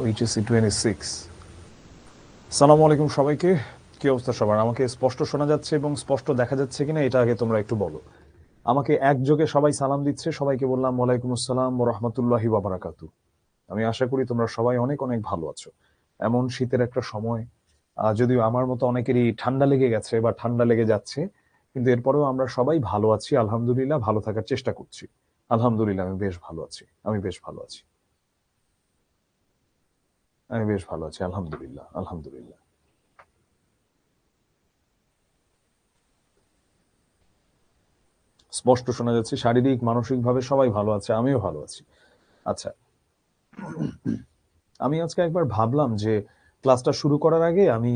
HSC 26। সালামু আলাইকুম সবাইকে। কি অবস্থা সবার? আমাকে স্পষ্ট শোনা যাচ্ছে এবং স্পষ্ট দেখা যাচ্ছে কিনা এটা আগে তোমরা একটু বলো। আমাকে একযোগে সবাই সালাম দিচ্ছে, সবাইকে বললাম ওয়ালাইকুম আসসালাম ওয়া রাহমাতুল্লাহি ওয়া বারাকাতু। আমি আশা করি তোমরা সবাই অনেক অনেক ভালো আছো। এমন শীতের একটা সময়, যদিও আমার মতো অনেকেরই ঠান্ডা লেগে গেছে বা ঠান্ডা লেগে যাচ্ছে, কিন্তু এরপরেও আমরা সবাই ভালো আছি আলহামদুলিল্লাহ, ভালো থাকার চেষ্টা করছি। আলহামদুলিল্লাহ আমি বেশ ভালো আছি, আমি বেশ ভালো আছি, আমি বেশ ভালো আছি আলহামদুলিল্লাহ আলহামদুলিল্লাহ। স্পষ্ট শোনা যাচ্ছে, শারীরিক মানসিকভাবে সবাই ভালো আছে, আমিও ভালো আছি। আচ্ছা, আমি আজকে একবার ভাবলাম যে ক্লাসটা শুরু করার আগে আমি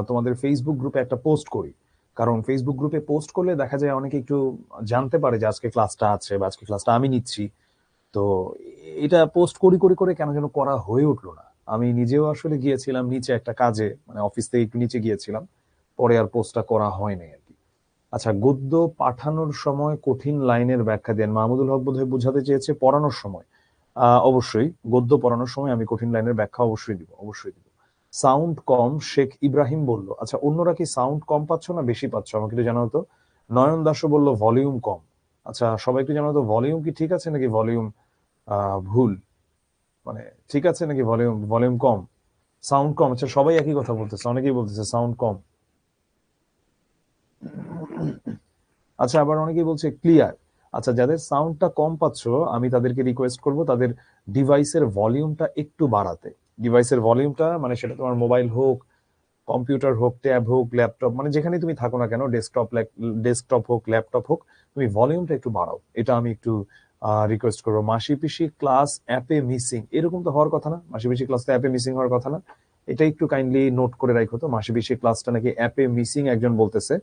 তোমাদের ফেসবুক গ্রুপে একটা পোস্ট করি। কারণ ফেসবুক গ্রুপে পোস্ট করলে দেখা যায় অনেকে একটু জানতে পারে যে আজকে ক্লাসটা আছে বা আজকে ক্লাসটা আমি নিচ্ছি। তো এটা পোস্ট করি করি করে কেন যেন করা হয়ে উঠলো না। আমি নিজেও আসলে গিয়েছিলাম নিচে একটা কাজে, মানে অফিস থেকে একটু নিচে গিয়েছিলাম, পরে আর পোস্টটা করা হয়নি আর কি। আচ্ছা, গদ্য পাঠানোর সময় কঠিন লাইনের ব্যাখ্যা দেন। মাহমুদুল হক বোধহয় বোঝাতে চেয়েছে পড়ানোর সময়। অবশ্যই গদ্য পড়ানোর সময় আমি কঠিন লাইনের ব্যাখ্যা অবশ্যই দিব, অবশ্যই দিব। সাউন্ড কম, শেখ ইব্রাহিম বলল। আচ্ছা, অন্যরা কি সাউন্ড কম পাচ্ছ না বেশি পাচ্ছ আমাকে একটু জানাও তো। নয়ন দাসও বলল ভলিউম কম। আচ্ছা, সবাই একটু জানাও তো, ভলিউম কি ঠিক আছে নাকি ভলিউম ভুল, মানে ঠিক আছে নাকি ভলিউম ভলিউম কম, সাউন্ড কম? আচ্ছা, সবাই একই কথা বলতেছে, অনেকেই বলতেছে সাউন্ড কম। আচ্ছা, আবার অনেকেই বলছে ক্লিয়ার। আচ্ছা, যাদের সাউন্ডটা কম পাচ্ছ আমি তাদেরকে রিকোয়েস্ট করব তাদের ডিভাইসের ভলিউমটা একটু বাড়াতে। ডিভাইসের ভলিউমটা মানে সেটা তোমার মোবাইল হোক, কম্পিউটার হোক, ট্যাব হোক, ল্যাপটপ, মানে যেখানে তুমি থাকো না কেন, ডেস্কটপ হোক, ল্যাপটপ হোক, তুমি ভলিউমটা একটু বাড়াও, এটা আমি একটু রিকোয়েস্ট করবো। মাসি পিসি ক্লাস অ্যাপে মিসিং, এরকম তো হওয়ার কথা না। মাসি পিসি ক্লাস তো অ্যাপে মিসিং হওয়ার কথা না। এটা একটু কাইন্ডলি নোট করে রাখো তো, মাসি পিসি ক্লাসটা নাকি অ্যাপে মিসিং একজন বলতেছে।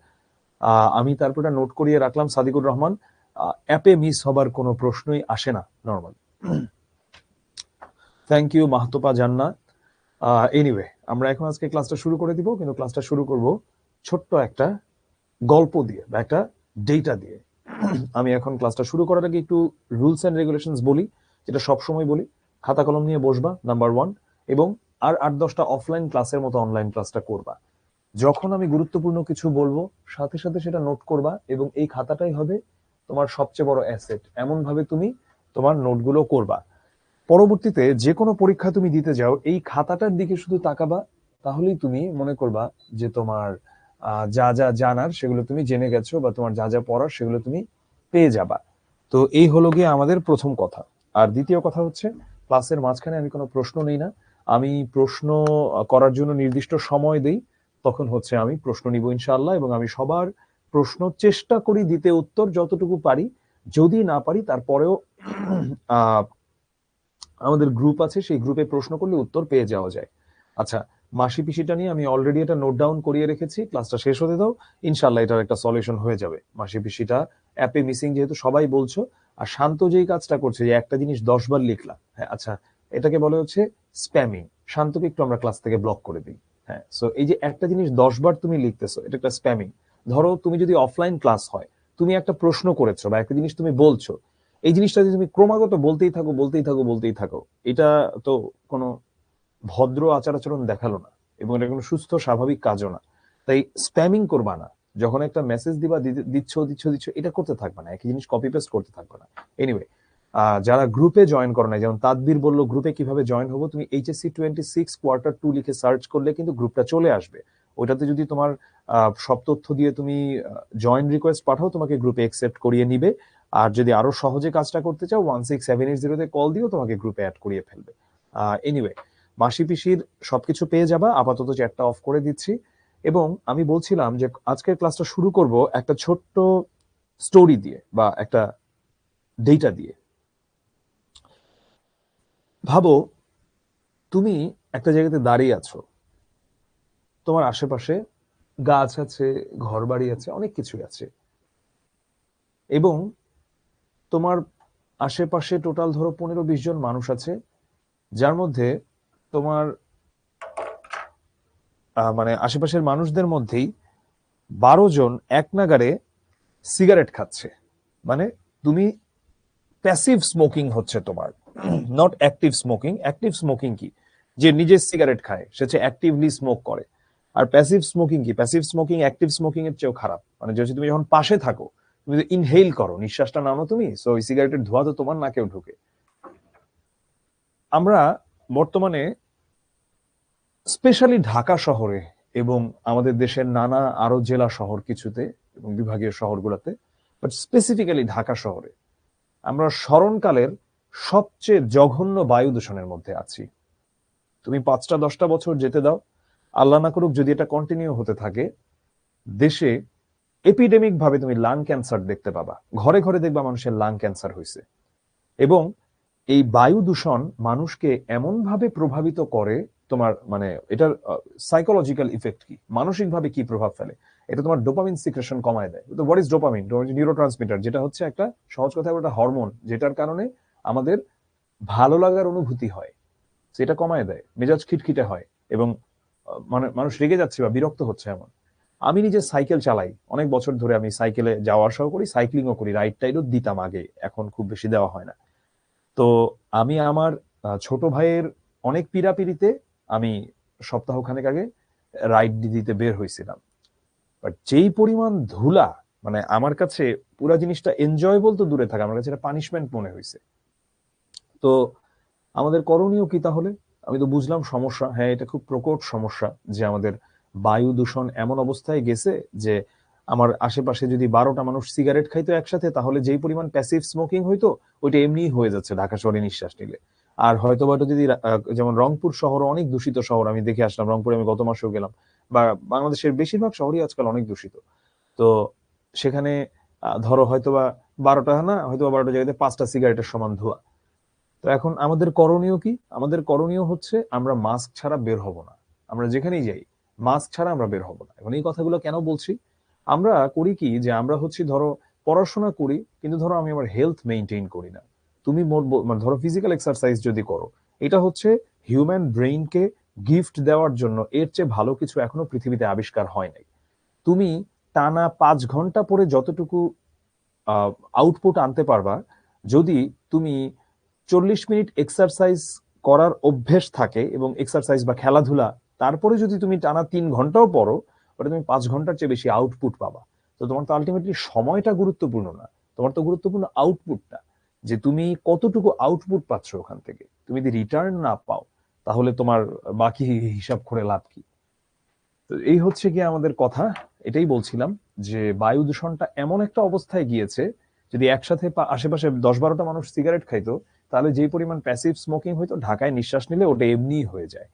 আমি তারপরে নোট করিয়ে রাখলাম সাদিকুর রহমান। অ্যাপে মিস হবার কোনো প্রশ্নই আসে না নর্মাল। থ্যাংক ইউ মাহতোপা জান্নাত। এনিওয়ে, আমরা এখন আজকে ক্লাসটা শুরু করে দিব, কিন্তু ক্লাসটা শুরু করব ছোট্ট একটা গল্প দিয়ে বা একটা ডেটা দিয়ে। আমি এখন ক্লাসটা শুরু করার আগে একটু রুলস অ্যান্ড রেগুলেশনস বলি, যেটা সবসময় বলি। খাতা কলম নিয়ে বসবা, নাম্বার 1। এবং আর 8-10টা অফলাইন ক্লাসের মতো অনলাইন ক্লাসটা করবা। যখন আমি গুরুত্বপূর্ণ কিছু বলবো সাথে সাথে সেটা নোট করবা, এবং এই খাতাটাই হবে তোমার সবচেয়ে বড় অ্যাসেট। এমন ভাবে তুমি তোমার নোটগুলো করবা, পরবর্তীতে যে কোনো পরীক্ষা তুমি দিতে যাও এই খাতাটার দিকে শুধু তাকাবা, তাহলেই তুমি মনে করবা যে তোমার যা যা জানার সেগুলো তুমি জেনে গেছো, বা তোমার যা যা পড়ার সেগুলো তুমি পেয়ে যাবা। তো এই হলো গিয়ে আমাদের প্রথম কথা। আর দ্বিতীয় কথা হচ্ছে, ক্লাসের মাঝখানে আমি কোনো প্রশ্ন নেই না। আমি প্রশ্ন করার জন্য নির্দিষ্ট সময় দেই, তখন হচ্ছে আমি প্রশ্ন নিব ইনশাআল্লাহ, এবং আমি সবার প্রশ্ন চেষ্টা করি দিতে উত্তর যতটুকু পারি। যদি না পারি তারপরেও আহ আমাদের গ্রুপ আছে, সেই গ্রুপে প্রশ্ন করলে উত্তর পেয়ে যাওয়া যায়। আচ্ছা, মাসি পিসিটা নিয়ে আমি অলরেডি এটা নোট ডাউন করিয়ে রেখেছি, ক্লাসটা শেষ হতে দাও, ইনশাল্লাহ এটার একটা সলিউশন হয়ে যাবে। মাসি পিসিটা অ্যাপে মিসিং যেহেতু সবাই বলছো, আর শান্ত যেই কাজটা করছে যে একটা জিনিস 10 বার লিখলা, হ্যাঁ আচ্ছা, এটাকে বলে হচ্ছে স্প্যামিং। শান্তকে একটু আমরা ক্লাস থেকে ব্লক করে দিই। হ্যাঁ, সো এই যে একটা জিনিস 10 বার তুমি লিখতেছো, এটা একটা স্প্যামিং। ধরো তুমি যদি অফলাইন ক্লাস হয়, তুমি একটা প্রশ্ন করেছো বা একটা জিনিস তুমি বলছো, এই জিনিসটা যদি তুমি ক্রমাগত বলতেই থাকো বলতেই থাকো বলতেই থাকো, এটা তো কোনো ভদ্র আচার আচরণ দেখালো না, এবং এটা কোনো সুস্থ স্বাভাবিক কাজও না। তাই স্প্যামিং করবা না। যখন একটা মেসেজ দিবা দিচ্ছ দিচ্ছ দিচ্ছ, এটা করতে থাকবে না, একই জিনিস কপি পেস্ট করতে থাকবে না। এনিওয়ে, যারা গ্রুপে জয়েন করো না, যেমন তাদবির বললো গ্রুপে কিভাবে জয়েন হবো, তুমি HSC 26 Q2 লিখে সার্চ করলে কিন্তু গ্রুপটা চলে আসবে। ওইটাতে যদি তোমার সব তথ্য দিয়ে তুমি জয়েন রিকোয়েস্ট পাঠাও, তোমাকে গ্রুপে একসেপ্ট করিয়ে নিবে। আর যদি আরো সহজে কাজটা করতে চাও, 16780-তে কল দিও, তোমাকে গ্রুপে অ্যাড করিয়ে ফেলবে। এনিওয়ে, মাসি পিসির সবকিছু পেয়ে যাবা, আপাতত চ্যাটটা অফ করে দিচ্ছি। এবং আমি বলছিলাম যে আজকের ক্লাসটা শুরু করব একটা ছোট্ট স্টোরি দিয়ে বা একটা ডেটা দিয়ে। ভাবো, তুমি একটা জায়গাতে দাঁড়িয়ে আছো, তোমার আশেপাশে গাছ আছে, ঘর বাড়ি আছে, অনেক কিছুই আছে, এবং তোমার আশেপাশে টোটাল ধরো 15-20 জন মানুষ আছে, যার মধ্যে তোমার মানে আশেপাশের মানুষদের মধ্যেই 12 জন এক নাগারে সিগারেট খাচ্ছে। মানে তুমি প্যাসিভ স্মোকিং হচ্ছে তোমার, not active smoking. Active smoking কি? যে নিজে সিগারেট খায়, সে হচ্ছে অ্যাক্টিভলি স্মোক করে। আর প্যাসিভ স্মোকিং কি? প্যাসিভ স্মোকিং অ্যাক্টিভ স্মোকিং এর চেয়েও খারাপ। মানে যদি তুমি যখন পাশে থাকো, তুমি তো ইনহেল করো, নিঃশ্বাসটা নাও না তুমি, সো ওই সিগারেটের ধোঁয়া তো তোমার নাকেও ঢুকে। আমরা বর্তমানে স্পেশালি ঢাকা শহরে এবং আমাদের দেশের নানা আরো জেলা শহর কিছুতে এবং বিভাগীয় শহরগুলোতে, বাট স্পেসিফিক্যালি ঢাকা শহরে আমরা স্মরণকালের সবচেয়ে জঘন্য বায়ু দূষণের মধ্যে আছি। তুমি 5-10টা বছর যেতে দাও, আল্লাহ না করুক যদি এটা কন্টিনিউ হতে থাকে, দেশে এপিডেমিক ভাবে তুমি লাং ক্যান্সার দেখতে পাবা। ঘরে ঘরে দেখবা মানুষের লাং ক্যান্সার হয়েছে। এবং এই বায়ু দূষণ মানুষকে এমন ভাবে প্রভাবিত করে, তোমার মানে এটার সাইকোলজিক্যাল ইফেক্ট কি, মানসিক ভাবে কি প্রভাব ফেলে, এটা তোমার ডোপামিন সিক্রেশন কমায় দেয়। তো হোয়াট ইজ ডোপামিন? নিউরোট্রান্সমিটার, যেটা হচ্ছে একটা সহজ কথায় একটা হরমোন, যেটার কারণে আমাদের ভালো লাগার অনুভূতি হয়, সেটা কমায় দেয়, মেজাজ খিটখিটে হয় এবং মানে মানুষ রেগে যাচ্ছে বা বিরক্ত হচ্ছে এমন। আমি নিজে সাইকেল চালাই অনেক বছর ধরে, আমি সাইকেলে যাওয়া আসাও করি, সাইক্লিংও করি, রাইড টাইডও দিতাম আগে, এখন খুব বেশি দেওয়া হয় না। তো আমি আমার ছোট ভাইয়ের অনেক পীড়াপিড়িতে আমি সপ্তাহখানেক আগে রাইড দিতে বের হয়েছিলাম। বাট যেই পরিমাণ ধুলা, মানে আমার কাছে পুরো জিনিসটা এনজয়েবল তো দূরে থাকা, আমার কাছে এটা পানিশমেন্ট মনে হয়েছে। তো আমাদের করণীয় কি তাহলে? আমি তো বুঝলাম সমস্যা, হ্যাঁ এটা খুব প্রকট সমস্যা যে আমাদের বায়ু দূষণ এমন অবস্থায় গেছে যে আমার আশেপাশে যদি 12টা মানুষ সিগারেট খাইতো একসাথে, তাহলে যেই পরিমাণ প্যাসিভ স্মোকিং হইতো ওইটা এমনি হয়ে যাচ্ছে ঢাকা শহরে নিঃশ্বাস নিলে। আর হয়তো বা যদি যেমন রংপুর শহর অনেক দূষিত শহর, আমি দেখে আসলাম, রংপুরে আমি গত মাসেও গেলাম, বা বাংলাদেশের বেশিরভাগ শহরই আজকাল অনেক দূষিত। তো সেখানে ধরো হয়তোবা 12টা না, হয়তোবা 12টা জায়গাতে 5টা সিগারেটের সমান ধোঁয়া। তো এখন আমাদের করণীয় কি? আমাদের করণীয় হচ্ছে আমরা মাস্ক ছাড়া বের হব না। আমরা যেখানেই যাই মাস্ক ছাড়া আমরা বের হব না। এখন এই কথাগুলো কেন বলছি? আমরা করি কি যে আমরা হচ্ছে ধরো পড়াশোনা করি, কিন্তু ধরো আমি আমার হেলথ মেইনটেইন করি না। তুমি মানে ধরো ফিজিক্যাল এক্সারসাইজ যদি করো, এটা হচ্ছে হিউম্যান ব্রেইনকে গিফট দেওয়ার জন্য, এর চেয়ে ভালো কিছু এখনো পৃথিবীতে আবিষ্কার হয় নাই। তুমি টানা 5 ঘন্টা পরে যতটুকু আউটপুট আনতে পারবা, যদি তুমি 40 মিনিট এক্সারসাইজ করার অভ্যেস থাকে এবং এক্সারসাইজ বা খেলাধুলা, তারপরে যদি তুমি টানা 3 ঘন্টাও পড়ো, ওটা তুমি 5 ঘন্টার চেয়ে বেশি আউটপুট পাবা। তো তোমার তো আলটিমেটলি সময়টা গুরুত্বপূর্ণ না, তোমার তো গুরুত্বপূর্ণ আউটপুটটা, যে তুমি কতটুকু আউটপুট পাচ্ছ ওখান থেকে। তুমি যদি রিটার্ন না পাও, তাহলে তোমার বাকি হিসাব করে লাভ কি? তো এই হচ্ছে কি আমাদের কথা। এটাই বলছিলাম যে বায়ু দূষণটা এমন একটা অবস্থায় গিয়েছে, যদি একসাথে আশেপাশে 10-12টা মানুষ সিগারেট খাইতো, তাহলে যে পরিমাণ প্যাসিভ স্মোকিং হইতো, ঢাকায় নিঃশ্বাস নিলে ওটা এমনিই হয়ে যায়।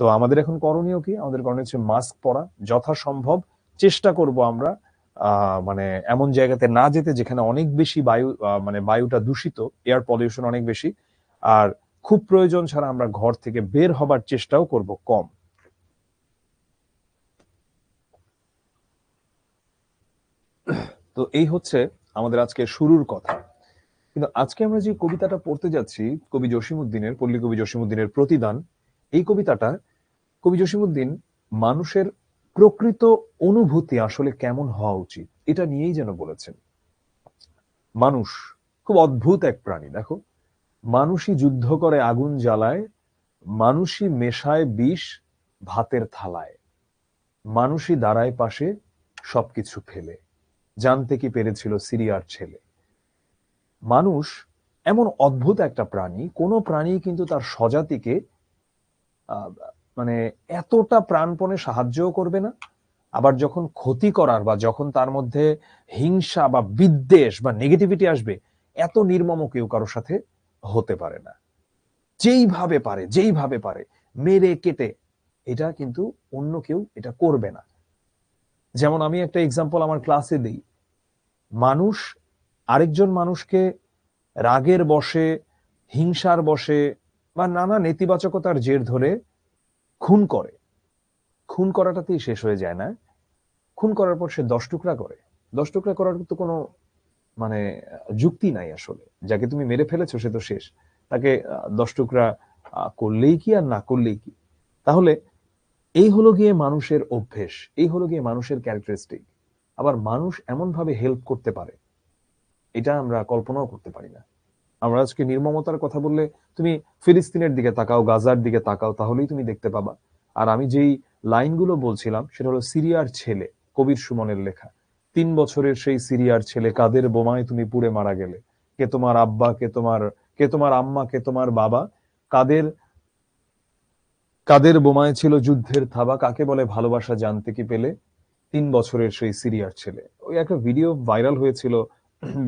তো আমাদের এখন করণীয় কি? আমাদের করণীয় হচ্ছে মাস্ক পরা, যথাসম্ভব চেষ্টা করব আমরা মানে এমন জায়গাতে না যেতে যেখানে অনেক বেশি বায়ু মানে বায়ুটা দূষিত, এয়ার পলিউশন অনেক বেশি। আর খুব প্রয়োজন ছাড়া আমরা ঘর থেকে বের হবার চেষ্টাও করব কম। তো এই হচ্ছে আমাদের আজকে শুরুর কথা। কিন্তু আজকে আমরা যে কবিতাটা পড়তে যাচ্ছি, কবি জসিমউদ্দিনের, পল্লী কবি জসিমউদ্দিনের প্রতিদান, এই কবিতাটা কবি জসিমউদ্দিন মানুষের প্রকৃত অনুভূতি আসলে কেমন হওয়া উচিত এটা নিয়েই যেন বলেছেন। মানুষ খুব অদ্ভুত এক প্রাণী। দেখো, মানুষই যুদ্ধ করে আগুন জ্বালায়, মানুষই মেশায় বিষ ভাতের থালায়, মানুষই দাঁড়ায় পাশে সবকিছু ফেলে, জানতে কি পেরেছিল সিরিয়ার ছেলে। মানুষ এমন অদ্ভুত একটা প্রাণী, কোন প্রাণী কিন্তু তার স্বজাতিকে মানে এতটা প্রাণপণে সাহায্যও করবে না, আবার যখন ক্ষতি করার বা যখন তার মধ্যে হিংসা বা বিদ্বেষ বা নেগেটিভিটি আসবে, এত নির্মম কেউ কারোর সাথে হতে পারে না। যেইভাবে পারে মেরে কেটে, এটা কিন্তু অন্য কেউ এটা করবে না। যেমন আমি একটা এক্সাম্পল আমার ক্লাসে দিই। মানুষ আরেকজন মানুষকে রাগের বশে, হিংসার বশে বা নানা নেতিবাচকতার জের ধরে খুন করে। খুন করাটাতেই শেষ হয়ে যায় না, খুন করার পর সে 10 টুকরা করে। 10 টুকরা করার তো কোনো মানে যুক্তি নাই আসলে। যাকে তুমি মেরে ফেলেছো সে তো শেষ, তাকে 10 টুকরা করলেই কি আর না করলেই কি? তাহলে এই হলো গিয়ে মানুষের অভ্যেস, এই হলো গিয়ে মানুষের ক্যারেক্টারিস্টিক। আবার মানুষ এমন ভাবে হেল্প করতে পারে, এটা আমরা কল্পনাও করতে পারি না। আমরা আজকে নির্মমতার কথা বললে তুমি ফিলিস্তিনের দিকে তাকাও, গাজার দিকে তাকাও, তাহলেই তুমি দেখতে পাবা। আর আমি যেই লাইনগুলো বলছিলাম সেটা হলো সিরিয়ার ছেলে, কবির সুমনের লেখা। 3 বছরের সেই সিরিয়ার ছেলে, কাদের বোমায় তুমি পুড়ে মারা গেলে, কে তোমার আব্বা, কে তোমার আম্মা, কে তোমার বাবা, কাদের কাদের বোমায় ছিল যুদ্ধের থাবা, কাকে বলে ভালোবাসা জানতে কি পেলে, 3 বছরের সেই সিরিয়ার ছেলে। ওই একটা ভিডিও ভাইরাল হয়েছিল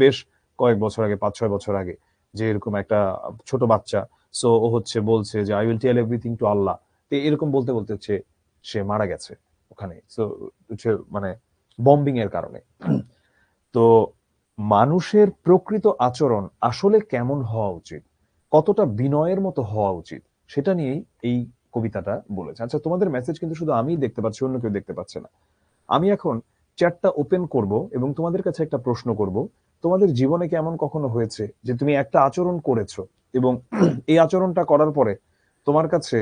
বেশ কয়েক বছর আগে, 5-6 বছর আগে, যে এরকম একটা ছোট বাচ্চা, সো ও হচ্ছে বলছে যে I will tell everything to Allah, তো এরকম বলতে বলতে হচ্ছে সে মারা গেছে ওখানে, সো হচ্ছে মানে বম্বিং এর কারণে। তো মানুষের প্রকৃত আচরণ আসলে কেমন হওয়া উচিত, কতটা বিনয়ের মতো হওয়া উচিত, সেটা নিয়েই এই কবিতাটা বলেছে। আচ্ছা, তোমাদের মেসেজ কিন্তু শুধু আমিই দেখতে পাচ্ছি, অন্য কেউ দেখতে পাচ্ছে না। আমি এখন চ্যাটটা ওপেন করব এবং তোমাদের কাছে একটা প্রশ্ন করব। তোমাদের জীবনে কি এমন কখনো হয়েছে যে তুমি একটা আচরণ করেছো এবং এই আচরণটা করার পরে তোমার কাছে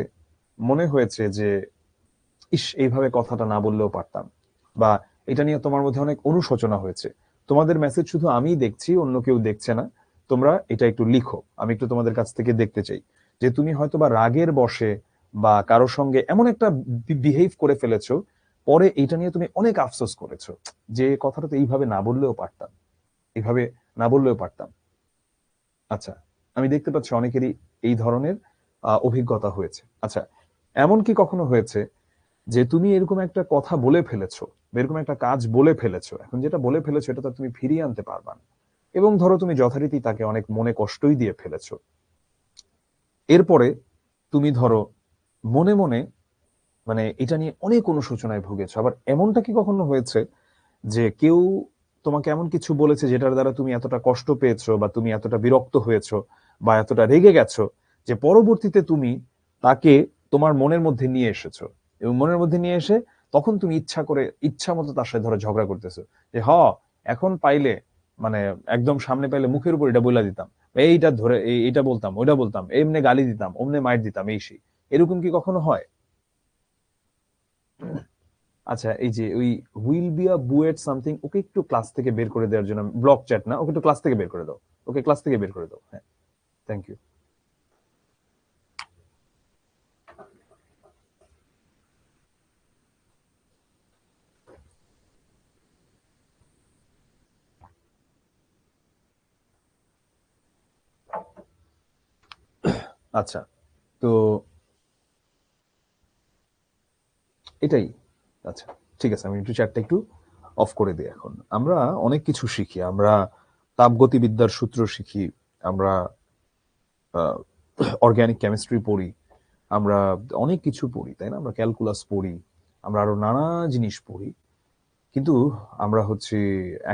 মনে হয়েছে যে ইস, এইভাবে কথাটা না বললেও পারতাম, বা এটা নিয়ে তোমার মধ্যে অনেক অনুশোচনা হয়েছে? তোমাদের মেসেজ শুধু আমিই দেখছি, অন্য কেউ দেখছে না। তোমরা এটা একটু লিখো, আমি একটু তোমাদের কাছ থেকে দেখতে চাই যে তুমি হয়তো বা রাগের বশে বা কারোর সঙ্গে এমন একটা বিহেভ করে ফেলেছো, পরে এটা নিয়ে তুমি অনেক আফসোস করেছো যে কথাটা তো এইভাবে না বললেও পারতাম, এইভাবে না বললেও পারতাম। আচ্ছা, আমি দেখতে পাচ্ছি অনেকেরই এই ধরনের অভিজ্ঞতা হয়েছে। আচ্ছা, এমন কি কখনো হয়েছে যে তুমি এরকম একটা কথা বলে ফেলেছো, বা এরকম একটা কাজ বলে ফেলেছো, এখন যেটা বলে ফেলেছো এটা তো তুমি ফিরিয়ে আনতে পারবা না, এবং ধরো তুমি যথারীতি তাকে অনেক মনে কষ্টই দিয়ে ফেলেছো, এরপরে তুমি ধরো মনে মনে মানে এটা নিয়ে অনেক অনুশোচনায় ভুগেছো? আবার এমনটা কি কখনো হয়েছে যে কেউ তোমাকে এমন কিছু বলেছে যেটার দ্বারা তুমি এতটা কষ্ট পেয়েছো, বা তুমি এতটা বিরক্ত হয়েছো, বা এতটা রেগে গেছো, যে পরবর্তীতে তুমি তাকে তোমার মনের মধ্যে নিয়ে এসেছো, এবং মনের মধ্যে নিয়ে এসে তখন তুমি ইচ্ছা করে ইচ্ছা মতো তার সাথে ধরো ঝগড়া করতেছো, যে এখন পাইলে মানে একদম সামনে পাইলে মুখের উপর এটা বইলা দিতাম, এইটা ধরে এইটা বলতাম, ওইটা বলতাম, এমনে গালি দিতাম, অমনে মাইর দিতাম, এই সেই। এরকম কি কখনো হয়? আচ্ছা, এই যে ওই will be a BUET something, okay একটু ক্লাস থেকে বের করে দেওয়ার জন্য, ব্লক চ্যাট না, ওকে একটু ক্লাস থেকে বের করে দাও, ওকে ক্লাস থেকে বের করে দাও। হ্যাঁ, থ্যাংক ইউ। আচ্ছা, তো এটাই। আচ্ছা, ঠিক আছে, আমি একটু চ্যাটটা একটু অফ করে দিই। এখন আমরা অনেক কিছু শিখি, আমরা তাপগতিবিদ্যার সূত্র শিখি, আমরা অর্গানিক কেমিস্ট্রি পড়ি, আমরা অনেক কিছু পড়ি, তাই না? আমরা ক্যালকুলাস পড়ি, আমরা আরো নানা জিনিস পড়ি, কিন্তু আমরা হচ্ছে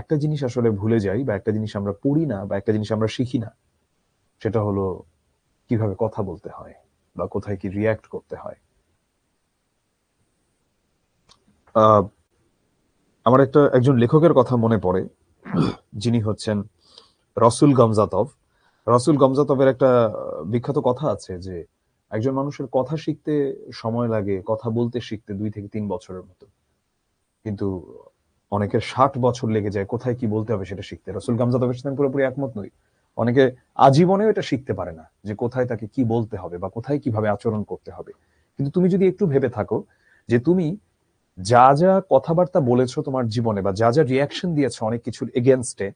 একটা জিনিস আসলে ভুলে যাই, বা একটা জিনিস আমরা পড়ি না, বা একটা জিনিস আমরা শিখি না, সেটা হলো কিভাবে কথা বলতে হয়, বা কোথায় কি রিয়্যাক্ট করতে হয়। আহ, আমার একজন লেখকের কথা মনে পড়ে, যিনি হচ্ছেন রসুল গমজাতভ। রসুল গমজাতভের একটা বিখ্যাত কথা আছে যে একজন মানুষের কথা শিখতে সময় লাগে, কথা বলতে শিখতে 2 থেকে 3 বছরের মতো, কিন্তু অনেকের 60 বছর লেগে যায় কোথায় কি বলতে হবে সেটা শিখতে। রসুল গামজাতবের সাথে আমি পুরোপুরি একমত নই। অনেকে আজীবনেও এটা শিখতে পারে না যে কোথায় তাকে কি বলতে হবে, বা কোথায় কিভাবে আচরণ করতে হবে। কিন্তু তুমি যদি একটু ভেবে থাকো যে তুমি যা যা কথাবার্তা বলেছো তোমার জীবনে, বা যা যা রিয়াকশন দিয়েছো অনেক কিছুর এগেনস্টে,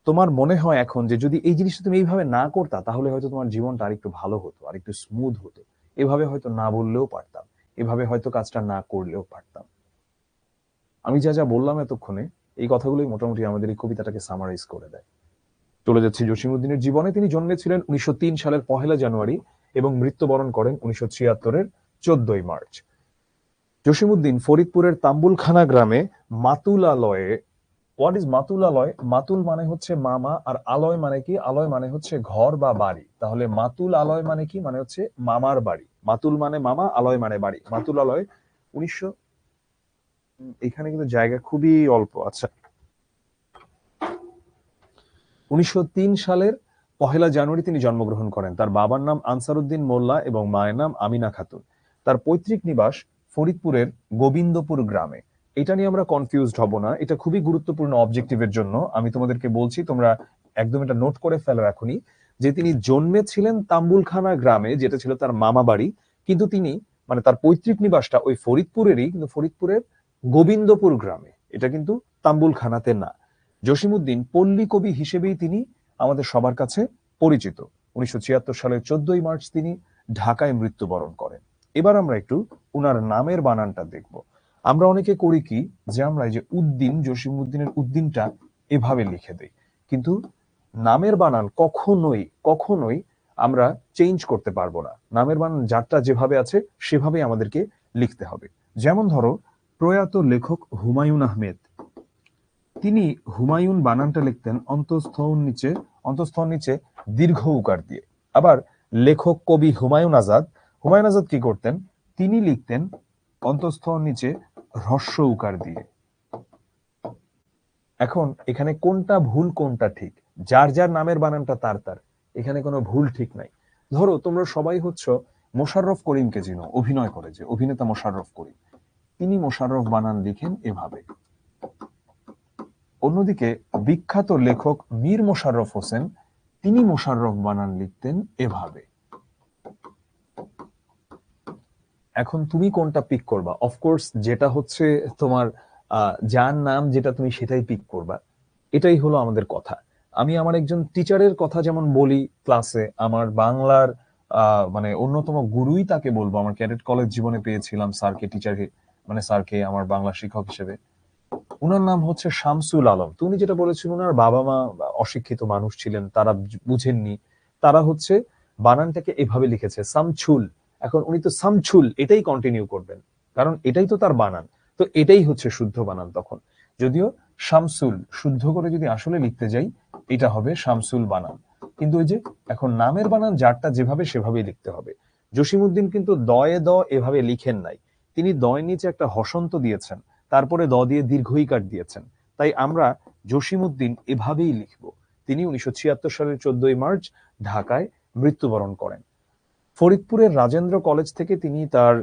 তোমার মনে হয় এখন যে যদি এই জিনিসটা তুমি এইভাবে না করতা, তাহলে হয়তো তোমার জীবনটা আরেকটু ভালো হতো, আরেকটু স্মুথ হতো, এভাবে হয়তো না বললেও পারতাম, এভাবে হয়তো কাজটা না করলেও পারতাম। আমি যা যা বললাম এতক্ষণে, এই কথাগুলোই মোটামুটি আমাদের এই কবিতাটাকে সামারাইজ করে দেয়। চলে যাচ্ছি জসিমউদ্দিনের জীবনে। তিনি জন্মেছিলেন 1903 সালের 1 জানুয়ারি এবং মৃত্যুবরণ করেন 1976-এর 14 মার্চ। জসিমউদ্দিন ফরিদপুরের তাম্বুলখানা গ্রামে মাতুলালয়ে, হোয়াট ইজ মাতুলালয়? মাতুল মানে হচ্ছে মামা, আর আলয় মানে কি? আলয় মানে হচ্ছে ঘর বা বাড়ি। তাহলে মাতুল আলয় মানে কি? মানে হচ্ছে মামার বাড়ি। মাতুল মানে মামা, আলয় মানে বাড়ি। মাতুলালয় 1900, এখানে কিন্তু জায়গা খুবই অল্প। আচ্ছা, 1903 সালের 1 জানুয়ারি তিনি জন্মগ্রহণ করেন। তার বাবার নাম আনসারউদ্দিন মোল্লা এবং মায়ের নাম আমিনা খাতুন। তার পৈতৃক নিবাস ফরিদপুরের গোবিন্দপুর গ্রামে। এটা নিয়ে আমরা কনফিউজড হব না, এটা খুবই গুরুত্বপূর্ণ অবজেক্টিভের জন্য। আমি তোমাদেরকে বলছি, তোমরা একদম এটা নোট করে ফেলো এখনই। যে তিনি জন্মেছিলেন তাম্বুলখানা গ্রামে, যেটা ছিল তার মামা বাড়ি, কিন্তু তিনি মানে তার পৈতৃক নিবাসটা ওই ফরিদপুরেরই, কিন্তু ফরিদপুরের গোবিন্দপুর গ্রামে, এটা কিন্তু তাম্বুলখানাতে না। জসিমউদ্দিন পল্লী কবি হিসেবেই তিনি আমাদের সবার কাছে পরিচিত। 1976 সালের 14ই মার্চ তিনি ঢাকায় মৃত্যুবরণ করেন। এবার আমরা একটু উনার নামের বানানটা দেখব। আমরা অনেকে করি কি, যে আমরা এই যে উদ্দিন, জসিমউদ্দিনের উদ্দিনটা এভাবে লিখে দেই, কিন্তু নামের বানান কখনোই কখনোই আমরা চেঞ্জ করতে পারবো না। নামের বানান যারটা যেভাবে আছে সেভাবেই আমাদেরকে লিখতে হবে। যেমন ধরো, প্রয়াত লেখক হুমায়ুন আহমেদ, তিনি হুমায়ুন বানানটা লিখতেন অন্তঃস্থর নিচে দীর্ঘ উকার দিয়ে। আবার লেখক কবি হুমায়ুন আজাদ, হুমায়ুন আজাদ কি করতেন, তিনি লিখতেন অন্তঃস্থর নিচে হ্রস্ব উকার দিয়ে। এখন এখানে কোনটা ভুল কোনটা ঠিক, যার যার নামের বানানটা তার তার, এখানে কোনো ভুল ঠিক নাই। ধরো তোমরা সবাই হচ্ছ মোশাররফ করিমকে চিনো, অভিনয় করে যে অভিনেতা মোশাররফ করিম, তিনি মোশাররফ বানান লিখেন এভাবে। অন্যদিকে বিখ্যাত লেখক মীর মোশাররফ হোসেন, তিনি মোশাররফ বানান লিখতেন এভাবে। এখন তুমি কোনটা পিক করবা? অফকোর্স যেটা হচ্ছে তোমার যার নাম যেটা তুমি সেটাই পিক করবা, এটাই হলো আমাদের কথা। আমি আমার একজন টিচারের কথা যেমন বলি ক্লাসে, আমার বাংলার মানে অন্যতম গুরুই তাকে বলবো, আমার ক্যাডেট কলেজ জীবনে পেয়েছিলাম স্যারকে, টিচারকে মানে স্যারকে আমার বাংলা শিক্ষক হিসেবে। উনার নাম হচ্ছে শামসুল আলম। তুমি যেটা বলেছিলেন উনার বাবা মা অশিক্ষিত মানুষ ছিলেন, তারা বুঝেননি, তারা হচ্ছে বানানটাকে এভাবে লিখেছে সামছুল। এখন উনি তো সামছুল এটাই কন্টিনিউ করবেন, কারণ এটাই তো তার বানান, তো এটাই হচ্ছে শুদ্ধ বানান তখন। যদিও শামসুল শুদ্ধ করে যদি আসলে লিখতে যাই, এটা হবে শামসুল বানান। কিন্তু ওই যে এখন নামের বানান যারটা যেভাবে সেভাবেই লিখতে হবে। জসিমউদ্দিন কিন্তু দয়ে দ এভাবে লিখেন নাই, তিনি দয়ের নিচে একটা হসন্ত দিয়েছেন, তারপরে দ দিয়ে দীর্ঘইকার দিয়েছেন। তাই আমরা জসিমউদ্দিন এভাবেই লিখব। তিনি 1976 সালের 14ই মার্চ ঢাকায় মৃত্যুবরণ করেন। ফরিদপুরের রাজেন্দ্র কলেজ থেকে তিনি তার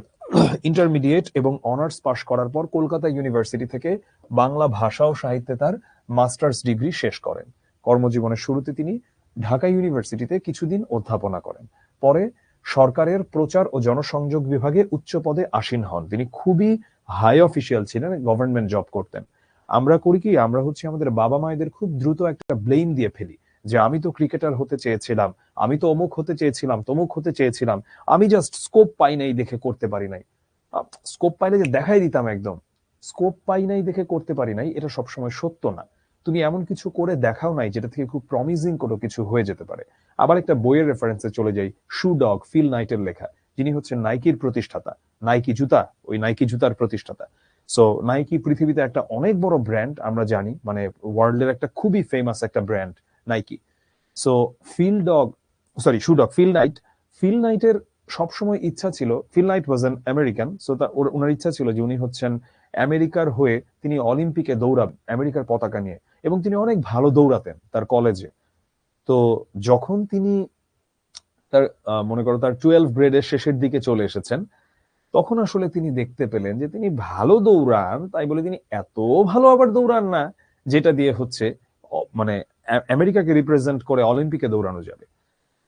ইন্টারমিডিয়েট এবং অনার্স পাশ করার পর কলকাতা ইউনিভার্সিটি থেকে বাংলা ভাষা ও সাহিত্যে তার মাস্টার্স ডিগ্রি শেষ করেন। কর্মজীবনের শুরুতে তিনি ঢাকা ইউনিভার্সিটিতে কিছুদিন অধ্যাপনা করেন। পরে সরকারের প্রচার ও জনসংযোগ বিভাগে উচ্চ পদে আসীন হন। তিনি খুবই হাই অফিসিয়াল ছিলেন, গভর্নমেন্ট জব করতেন। আমরা করি কি, আমরা হচ্ছে আমাদের বাবা মায়েদের খুব দ্রুত একটা ব্লেম দিয়ে ফেলি, যে আমি তো ক্রিকেটার হতে চেয়েছিলাম, আমি তো অমুক হতে চেয়েছিলাম, তমুক হতে চেয়েছিলাম, আমি জাস্ট স্কোপ পাই নাই দেখে করতে পারি নাই। স্কোপ পাইলে যে দেখাই দিতাম একদম, স্কোপ পাই নাই দেখে করতে পারি নাই, এটা সবসময় সত্য না। তুমি এমন কিছু করে দেখাও নাই যেটা থেকে খুব প্রমিজিং কোনো কিছু হয়ে যেতে পারে। আবার একটা বইয়ের রেফারেন্সে চলে যাই, শু ডগ ফিল নাইটের লেখা, যিনি হচ্ছেন নাইকির প্রতিষ্ঠাতা, নাইকি জুতা, ওই নাইকি জুতার প্রতিষ্ঠাতা। সো নাইকি পৃথিবীতে একটা অনেক বড় ব্র্যান্ড, আমরা জানি, মানে ওয়ার্ল্ডের একটা খুবই ফেমাস একটা brand Nike. So shoe dog Phil নাইটের সবসময় ইচ্ছা ছিল, Phil Knight was an American, so ওনার ইচ্ছা ছিল যে উনি হচ্ছেন আমেরিকার হয়ে তিনি অলিম্পিকে দৌড়াবেন আমেরিকার পতাকা নিয়ে, এবং তিনি অনেক ভালো দৌড়াতেন তার কলেজে। তো যখন তিনি তার মনে করো তার 12 গ্রেডের শেষের দিকে চলে এসেছেন, তখন আসলে তিনি দেখতে পেলেন যে তিনি ভালো দৌড়ান, তাই বলে তিনি এত ভালো আবার দৌড়ান না যেটা দিয়ে হচ্ছে মানে আমেরিকাকে রিপ্রেজেন্ট করে অলিম্পিকে দৌড়ানো যাবে।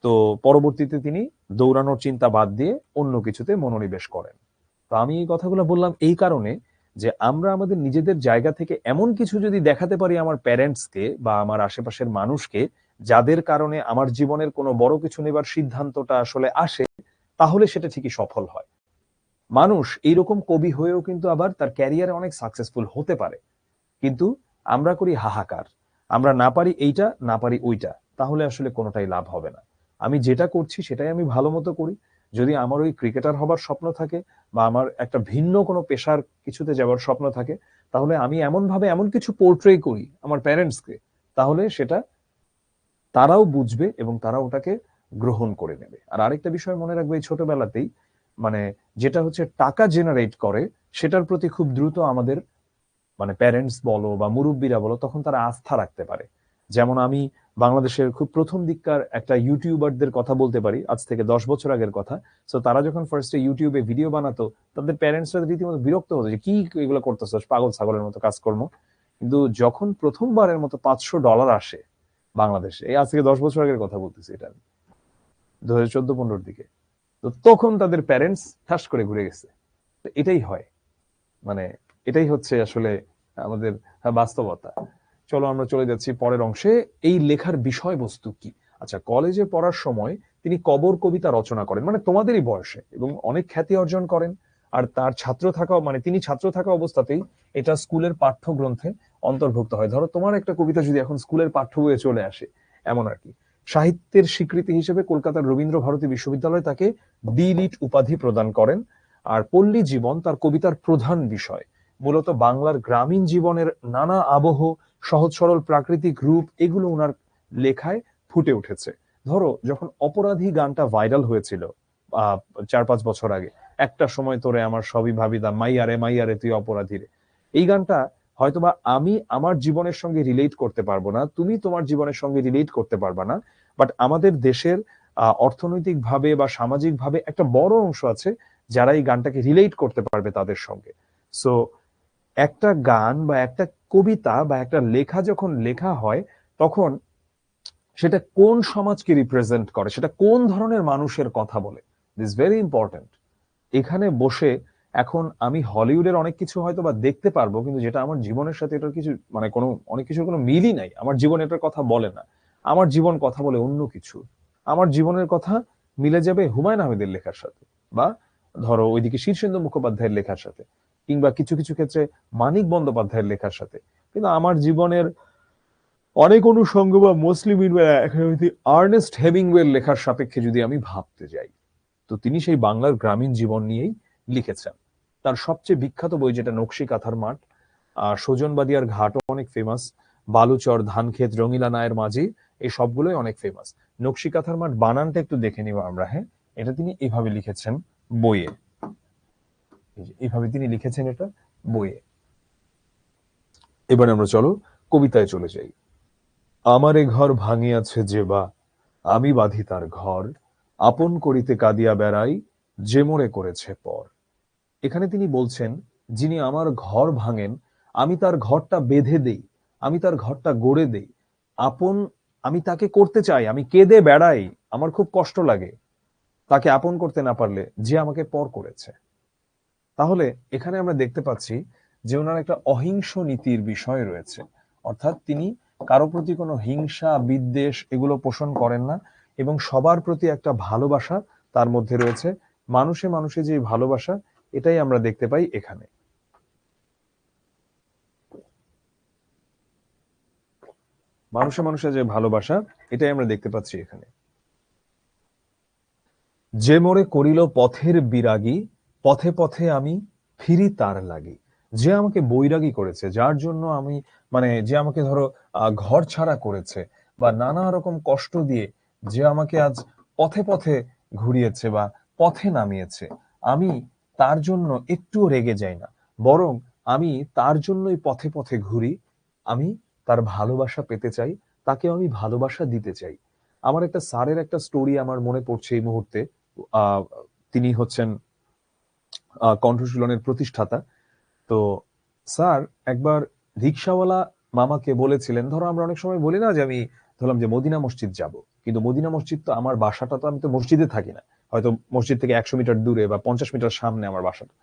তো পরবর্তীতে তিনি দৌড়ানোর চিন্তা বাদ দিয়ে অন্য কিছুতে মনোনিবেশ করেন। তো আমি এই কথাগুলো বললাম এই কারণে যে আমরা আমাদের নিজেদের জায়গা থেকে এমন কিছু যদি দেখাতে পারি আমার প্যারেন্টসকে বা আমার আশেপাশের মানুষকে, যাদের কারণে আমার জীবনের কোনো বড় কিছু নেবার সিদ্ধান্তটা আসলে আসে, তাহলে সেটা ঠিকই সফল হয়। মানুষ এইরকম কবি হয়েও কিন্তু আবার তার ক্যারিয়ারে অনেক সাকসেসফুল হতে পারে, কিন্তু আমরা করি হাহাকার, আমরা না পারি এইটা না পারি ওইটা, তাহলে আসলে কোনোটাই লাভ হবে না। আমি যেটা করছি সেটাই আমি ভালো মতো করি। যদি আমার ওই ক্রিকেটার হবার স্বপ্ন থাকে বা আমার একটা ভিন্ন কোনো পেশার কিছুতে যাওয়ার স্বপ্ন থাকে, তাহলে আমি এমন ভাবে এমন কিছু পোর্ট্রে করি আমার প্যারেন্টসকে, তাহলে সেটা তারাও বুঝবে এবং তারা ওটাকে গ্রহণ করে নেবে। আর আরেকটা বিষয় মনে রাখবে, এই ছোটবেলাতেই মানে যেটা হচ্ছে টাকা জেনারেট করে, সেটার প্রতি খুব দ্রুত আমাদের মানে প্যারেন্টস বলো বা মুরব্বীরা বলো, তখন তারা আস্থা রাখতে পারে। যেমন আমি বাংলাদেশের খুব প্রথম দিককার একটা ইউটিউবারদের কথা বলতে পারি, আজ থেকে 10 বছর আগের কথা। সো তারা যখন ফার্স্টে ইউটিউবে ভিডিও বানাতো, তাদের প্যারেন্টসরা রীতিমতো বিরক্ত হতো যে কি এগুলো করতেছো, পাগল ছাগলের মতো কাজকর্ম। কিন্তু যখন প্রথমবারের মতো $500 আসে, বাংলাদেশে। এই আজ থেকে 10 বছর আগের কথা বলতেছি, এটা আমি 2014-15 দিকে। তো তখন তাদের প্যারেন্টস ঠাস করে ঘুরে গেছে। তো এটাই হয়, মানে এটাই হচ্ছে আসলে আমাদের বাস্তবতা। চলো আমরা চলে যাচ্ছি পরের অংশে। এই লেখার বিষয়বস্তু কি? আচ্ছা, কলেজে পড়ার সময় তিনি কবর কবিতা রচনা করেন, মানে তোমাদেরই বয়সে, এবং অনেক খ্যাতি অর্জন করেন। আর তার ছাত্র থাকা, মানে তিনি ছাত্র থাকা অবস্থাতেই এটা স্কুলের পাঠ্যগ্রন্থে অন্তর্ভুক্ত হয়। ধরো তোমার একটা কবিতা যদি এখন স্কুলের পাঠ্য বইয়ে চলে আসে, এমন আর কি। সাহিত্যের স্বীকৃতি হিসেবে কলকাতার রবীন্দ্র ভারতী বিশ্ববিদ্যালয় তাকে ডি লিট উপাধি প্রদান করেন। আর পল্লী জীবন তার কবিতার প্রধান বিষয়। মূলত বাংলার গ্রামীণ জীবনের নানা আবহ, সহজ সরল প্রাকৃতিক রূপ, এগুলো ওনার লেখায় ফুটে উঠেছে। ধরো যখন অপরাধী গানটা ভাইরাল হয়েছিল 4-5 বছর আগে, একটা সময় তোরে আমার সবই ভাবিদা, মাইয়ারে মাইয়ারে তুই অপরাধী রে, এই গানটা হয়তোবা আমি আমার জীবনের সঙ্গে রিলেট করতে পারবো না, তুমি তোমার জীবনের সঙ্গে রিলেট করতে পারবা না, বাট আমাদের দেশের অর্থনৈতিক ভাবে বা সামাজিক ভাবে একটা বড় অংশ আছে যারা এই গানটাকে রিলেট করতে পারবে তাদের সঙ্গে। সো একটা গান বা একটা কবিতা বা একটা লেখা যখন লেখা হয়, তখন সেটা কোন সমাজকে রিপ্রেজেন্ট করে, সেটা কোন ধরনের মানুষের কথা বলে, দিস ভেরি ইম্পর্টেন্ট। এখানে বসে এখন আমি হলিউডের অনেক কিছু হয়তো বা দেখতে পারবো, কিন্তু যেটা আমার জীবনের সাথে এটার কিছু, মানে কোনো অনেক কিছুর কোনো মিলই নাই, আমার জীবন এটার কথা বলে না। আমার জীবন কথা বলে অন্য কিছু। আমার জীবনের কথা মিলে যাবে হুমায়ুন আহমেদের লেখার সাথে, বা ধরো ওইদিকে শীর্ষেন্দু মুখোপাধ্যায়ের লেখার সাথে, কিংবা কিছু কিছু ক্ষেত্রে মানিক বন্দ্যোপাধ্যায়ের লেখার সাথে। কিন্তু আমার জীবনের অনেক অনুষঙ্গ বা মুসলিম আর্নেস্ট হেমিংওয়ের লেখার সাপেক্ষে যদি আমি ভাবতে যাই, তো তিনি সেই বাংলার গ্রামীণ জীবন নিয়েই লিখেছেন। তার সবচেয়ে বিখ্যাত বই যেটা নকশি কাঁথার মাঠ, সুজনবাদিয়ার ঘাটও অনেক ফেমাস, বালুচর, ধানক্ষেত, রঙিলা নায়ের মাঝি, এই সবগুলোই অনেক ফেমাস। নকশি কাঁথার মাঠ বানানটা একটু দেখে নিব আমরা। হ্যাঁ, এটা তিনি এভাবে লিখেছেন বইয়ে, এইভাবে তিনি লিখেছেন এটা বইয়ে। এবার আমরা চলো কবিতায় চলে যাই। আমারে ঘর ভাঙিয়াছে যে বা, আমি বাঁধি তার ঘর, আপন করিতে কাঁদিয়া বেড়াই, যে মোরে করেছে পর। এখানে তিনি বলছেন, যিনি আমার ঘর ভাঙেন, আমি তার ঘরটা বেঁধে দেই, আমি তার ঘরটা গড়ে দেই, আপন আমি তাকে করতে চাই, আমি কেঁদে বেড়াই, আমার খুব কষ্ট লাগে তাকে আপন করতে না পারলে, যে আমাকে পর করেছে। তাহলে এখানে আমরা দেখতে পাচ্ছি যে ওনার একটা অহিংস নীতির বিষয় রয়েছে, অর্থাৎ তিনি কারো প্রতি কোনো হিংসা বিদ্বেষ এগুলো পোষণ করেন না, এবং সবার প্রতি একটা ভালোবাসা তার মধ্যে রয়েছে। মানুষে মানুষে যে ভালোবাসা, এটাই আমরা দেখতে পাই এখানে। মানুষে মানুষে যে ভালোবাসা, এটাই আমরা দেখতে পাচ্ছি এখানে। যে মোরে করিল পথের বিরাগী, পথে পথে আমি ফিরি তার লাগি। যে আমাকে বৈরাগী করেছে, যার জন্য আমি, মানে যে আমাকে ধরো ঘর ছাড়া করেছে বা নানা রকম কষ্ট দিয়ে যে আমাকে আজ পথে পথে ঘুরিয়েছে বা পথে নামিয়েছে, আমি তার জন্য একটুও রেগে যাই না, বরং আমি তার জন্যই পথে পথে ঘুরি। আমি তার ভালোবাসা পেতে চাই, তাকে আমি ভালোবাসা দিতে চাই। আমার একটা স্যারের একটা স্টোরি আমার মনে পড়ছে এই মুহূর্তে। আহ, তিনি হচ্ছেন কণ্ঠশীলনের প্রতিষ্ঠাতা। তো স্যার একবার রিক্সাওয়ালা মামাকে বলেছিলেন, ধরো আমরা অনেক সময় বলি না যে আমি ধরলাম যে মদিনা মসজিদ যাব, কিন্তু মদিনা মসজিদ তো আমার বাসাটা, তো আমি তো মসজিদে থাকি না, হয়তো মসজিদ থেকে 100 মিটার দূরে বা 50 মিটার সামনে আমার বাসাটা।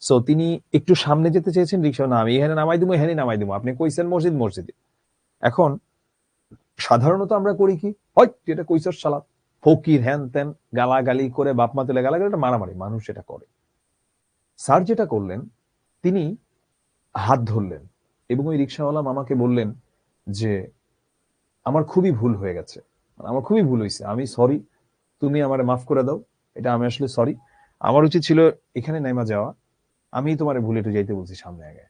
সো তিনি একটু সামনে যেতে চেয়েছেন, রিক্সা না আমি এখানে নামাই দিব, এখানে নামাই দিব, আপনি কইছেন মসজিদ, মসজিদে। এখন সাধারণত আমরা করি কি, হয় যেটা কইছস শালা ফকির হ্যান ত্যান, গালাগালি করে, বাপ মা তুলে গালাগালি, এটা মারামারি, মানুষ এটা করে। স্যার যেটা করলেন, তিনি হাত ধরলেন এবং ওই রিক্সাওয়ালা মামাকে বললেন যে আমার খুবই ভুল হয়ে গেছে, মানে আমার খুবই ভুল হয়েছে, আমি সরি, তুমি আমারে মাফ করে দাও, এটা আমি আসলে সরি, আমার উচিত ছিল এখানে নাইমা যাওয়া, আমি তোমারে ভুলে একটু যাইতে বলছি সামনে আগে।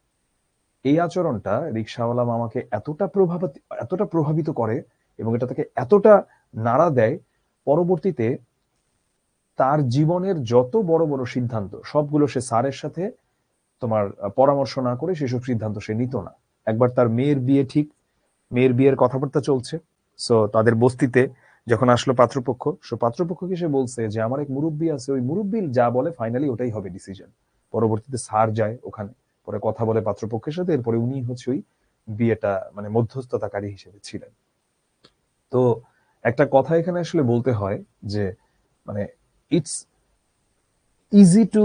এই আচরণটা রিক্সাওয়ালা মামাকে এতটা প্রভাবিত করে, এবং এটা তাকে এতটা নাড়া দেয়, পরবর্তীতে তার জীবনের যত বড় বড় সিদ্ধান্ত সবগুলো সে স্যারের সাথে তোমার পরামর্শ না করে সেসব সিদ্ধান্ত সে নিত না। একবার তার মেয়ের বিয়ে ঠিক, মেয়ের বিয়ের কথাবার্তা চলছে, সো তাদের বস্তিতে যখন আসলো পাত্রপক্ষ, পাত্রপক্ষকে সে বলছে যে আমার এক মুরব্বী আছে, ওই মুরব্বী যা বলে ফাইনালি ওটাই হবে ডিসিশন। পরবর্তীতে স্যার যায় ওখানে, পরে কথা বলে পাত্রপক্ষের সাথে, এরপরে উনি হচ্ছে ওই বিয়েটা মানে মধ্যস্থতাকারী হিসেবে ছিলেন। তো একটা কথা এখানে আসলে বলতে হয় যে মানে it's easy to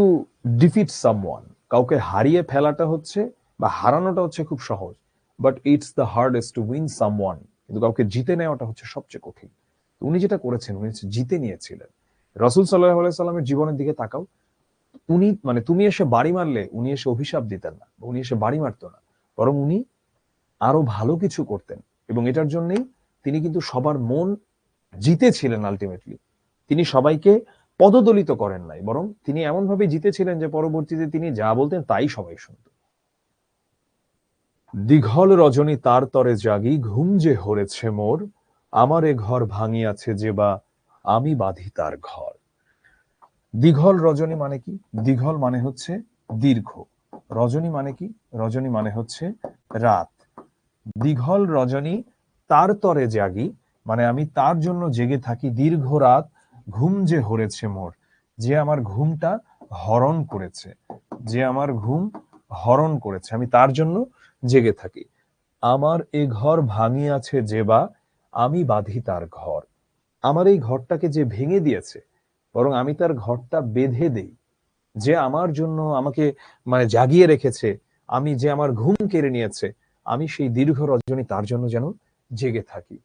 defeat someone, কাউকে হারিয়ে ফেলাটা হচ্ছে বা হারানোটা হচ্ছে খুব সহজ, but it's the hardest to win someone, কিন্তু কাউকে জিতে নেওয়াটা হচ্ছে সবচেয়ে কঠিন। তো উনি যেটা করেছেন, উনি হচ্ছে জিতে নিয়েছিলেন। রাসূল সাল্লাল্লাহু আলাইহি সাল্লামের জীবনের দিকে তাকাও, উনি মানে তুমি এসে বাড়ি মারলে উনি এসে অভিশাপ দিতেন না, উনি এসে বাড়ি মারতো না, বরং উনি আরো ভালো কিছু করতেন। এবং এটার জন্যই তিনি কিন্তু সবার মন জিতেছিলেন আলটিমেটলি। তিনি সবাইকে পদদলিত করেন নাই, বরং তিনি এমন ভাবে জিতেছিলেন যে পরবর্তীতে তিনি যা বলতেন তাই সবাই শুনত। দীঘল রজনী তার তরে জাগি, ঘুম যে হরেছে মোর, আমার এ ঘর ভাঙিয়াছে যে বা আমি বাঁধি তার ঘর। দীঘল রজনী মানে কি? দীঘল মানে হচ্ছে দীর্ঘ। রজনী মানে কি? রজনী মানে হচ্ছে রাত। দীঘল রজনী তার তরে জাগি মানে আমি তার জন্য জেগে থাকি দীর্ঘ রাত, ঘুম যে হরেছে মোর, যে আমার ঘুমটা হরণ করেছে, যে আমার ঘুম হরণ করেছে, আমি তার জন্য জেগে থাকি। আমার এ ঘর ভাঙিয়াছে যে বা আমি বাঁধি তার ঘর। আমার এই ঘরটাকে যে ভেঙে দিয়েছে, বরং আমি তার ঘরটা বেঁধে দেই। যে আমার জন্য আমাকে মানে জাগিয়ে রেখেছে, আমি যে আমার ঘুম কেড়ে নিয়েছে, আমি সেই দীর্ঘ রজনী তার জন্য যেন জেগে থাকি।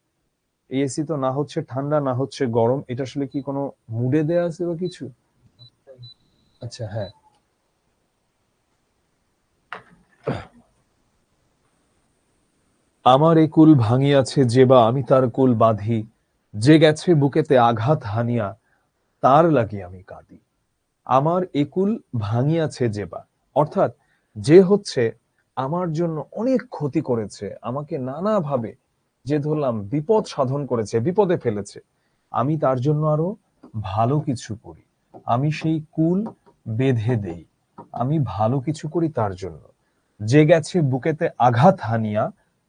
এসি তো না হচ্ছে ঠান্ডা না হচ্ছে গরম, এটা আসলে কি কোনো মুডে দেয়া আছে বা কিছু? আচ্ছা হ্যাঁ, আমার এ কুল ভাঙিয়াছে যে বা আমি তার কুল বাঁধি, যে গেছে বুকেতে আঘাত হানিয়া তার লাগি আমি কাঁদি। আমার একুল ভাঙিয়াছে যেবা, অর্থাৎ যে হচ্ছে আমার জন্য অনেক ক্ষতি করেছে, আমাকে নানাভাবে যে ধরলাম বিপদ সাধন করেছে, বিপদে ফেলেছে, আমি তার জন্য আরো ভালো কিছু করি, আমি সেই কুল বেঁধে দেই, আমি ভালো কিছু করি তার জন্য। যে গেছে বুকেতে আঘাত হানিয়া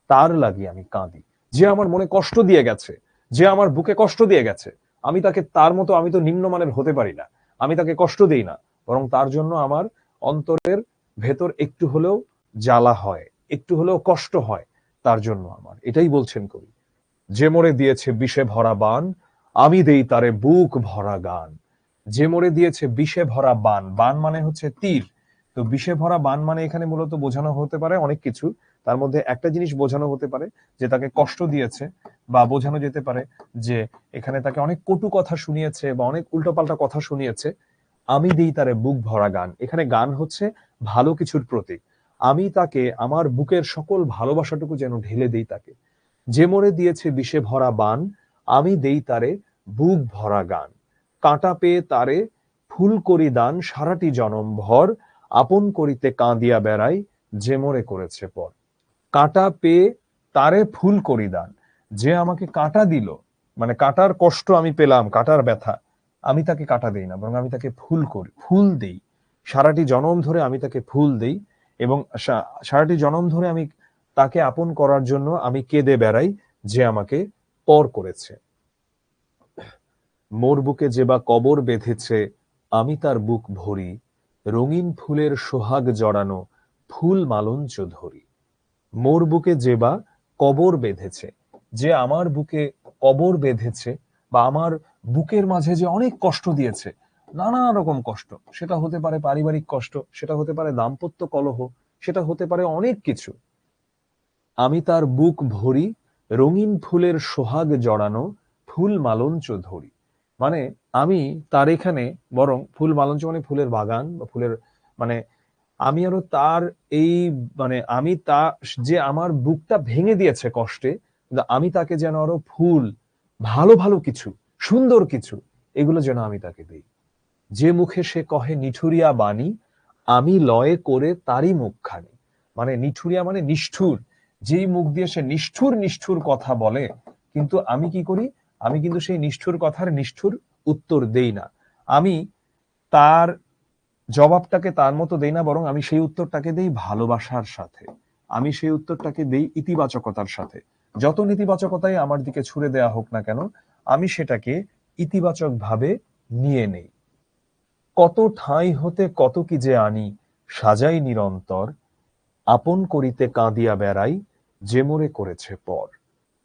তার লাগি আমি কাঁদি। যে আমার মনে কষ্ট দিয়ে গেছে, যে আমার বুকে কষ্ট দিয়ে গেছে, আমি তাকে তার মতো, আমি তো নিম্নমানের হতে পারি না, আমি তাকে কষ্ট দেই না, বরং তার জন্য আমার অন্তরের ভেতর একটু হলেও জ্বালা হয়, একটু হলেও কষ্ট হয় তার জন্য আমার। এটাই বলছেন কবি। যে মোরে দিয়েছে বিষে ভরা বান, আমি দেই তারে বুক ভরা গান। যে মোরে দিয়েছে বিষে ভরা বান, বান মানে হচ্ছে তীর। তো বিষে ভরা বান মানে এখানে মূলত বোঝানো হতে পারে অনেক কিছু। তার মধ্যে একটা জিনিস বোঝানো হতে পারে যে তাকে কষ্ট দিয়েছে, বা বোঝানো যেতে পারে যে এখানে তাকে অনেক কটু কথা শুনিয়েছে বা অনেক উল্টোপাল্টা কথা শুনিয়েছে। আমি দেই তারে বুক ভরা গান, এখানে গান হচ্ছে ভালো কিছুর প্রতীক। আমি তাকে আমার বুকের সকল ভালোবাসাটুকু যেন ঢেলে দেই তাকে। যে মোরে দিয়েছে বিষে ভরা বান, আমি দেই তারে বুক ভরা গান। কাঁটা পেয়ে তারে ফুল করি দান, সারাটি জনম ভর আপন করিতে কাঁদিয়া বেড়াই, যে মোরে করেছে পর। কাঁটা পেয়ে তারে ফুল করি দান, যে আমাকে কাঁটা দিল, মানে কাঁটার কষ্ট আমি পেলাম, কাঁটার ব্যথা, আমি তাকে কাঁটা দেই না, বরং আমি তাকে ফুল করি, ফুল দেই। সারাটি জনম ধরে আমি তাকে ফুল দেই, এবং সারাটি জনম ধরে আমি তাকে আপন করার জন্য আমি কেঁদে বেড়াই, যে আমাকে পর করেছে। মোর বুকে যে বা কবর বেঁধেছে, আমি তার বুক ভরি, রঙিন ফুলের সোহাগ জড়ানো ফুল মালঞ্চ ধরি। মোর বুকে যে বা কবর বেঁধেছে, যে আমার বুকে কবর বেঁধেছে, বা আমার বুকের মাঝে যে অনেক কষ্ট দিয়েছে, নানা রকম কষ্ট, সেটা হতে পারে পারিবারিক কষ্ট, সেটা হতে পারে দাম্পত্য কলহ, সেটা হতে পারে অনেক কিছু। আমি তার বুক ভরি, রঙিন ফুলের সোহাগ জড়ানো ফুল মালঞ্চ ধরি। মানে আমি তার এখানে, বরং ফুল মালঞ্চ মানে ফুলের বাগান বা ফুলের, মানে আমি আরো তার এই, মানে আমি তা, যে আমার বুকটা ভেঙে দিয়েছে কষ্টে, কিন্তু আমি তাকে যেন আরো ফুল, ভালো ভালো কিছু, সুন্দর কিছু, এগুলো যেন আমি তাকে দিই। যে মুখে সে কহে নিঠুরিয়া বাণী, আমি লয়ে করে তারই মুখখানি। মানে নিঠুরিয়া মানে নিষ্ঠুর, যেই মুখ দিয়ে সে নিষ্ঠুর নিষ্ঠুর কথা বলে, কিন্তু আমি কি করি, আমি কিন্তু সেই নিষ্ঠুর কথার নিষ্ঠুর উত্তর দেই না, আমি তার জবাবটাকে তার মতো দেই না, বরং আমি সেই উত্তরটাকে দেই ভালোবাসার সাথে, আমি সেই উত্তরটাকে দেই ইতিবাচকতার সাথে। যত নেতিবাচকতাই আমার দিকে ছুড়ে দেয়া হোক না কেন, আমি সেটাকে ইতিবাচক ভাবে নিয়ে নেই। কত ঠাঁই হতে কত কি যে আনি, সাজাই নিরন্তর আপন করিতে কাঁদিয়া বেড়াই, যে মোরে করেছে পর।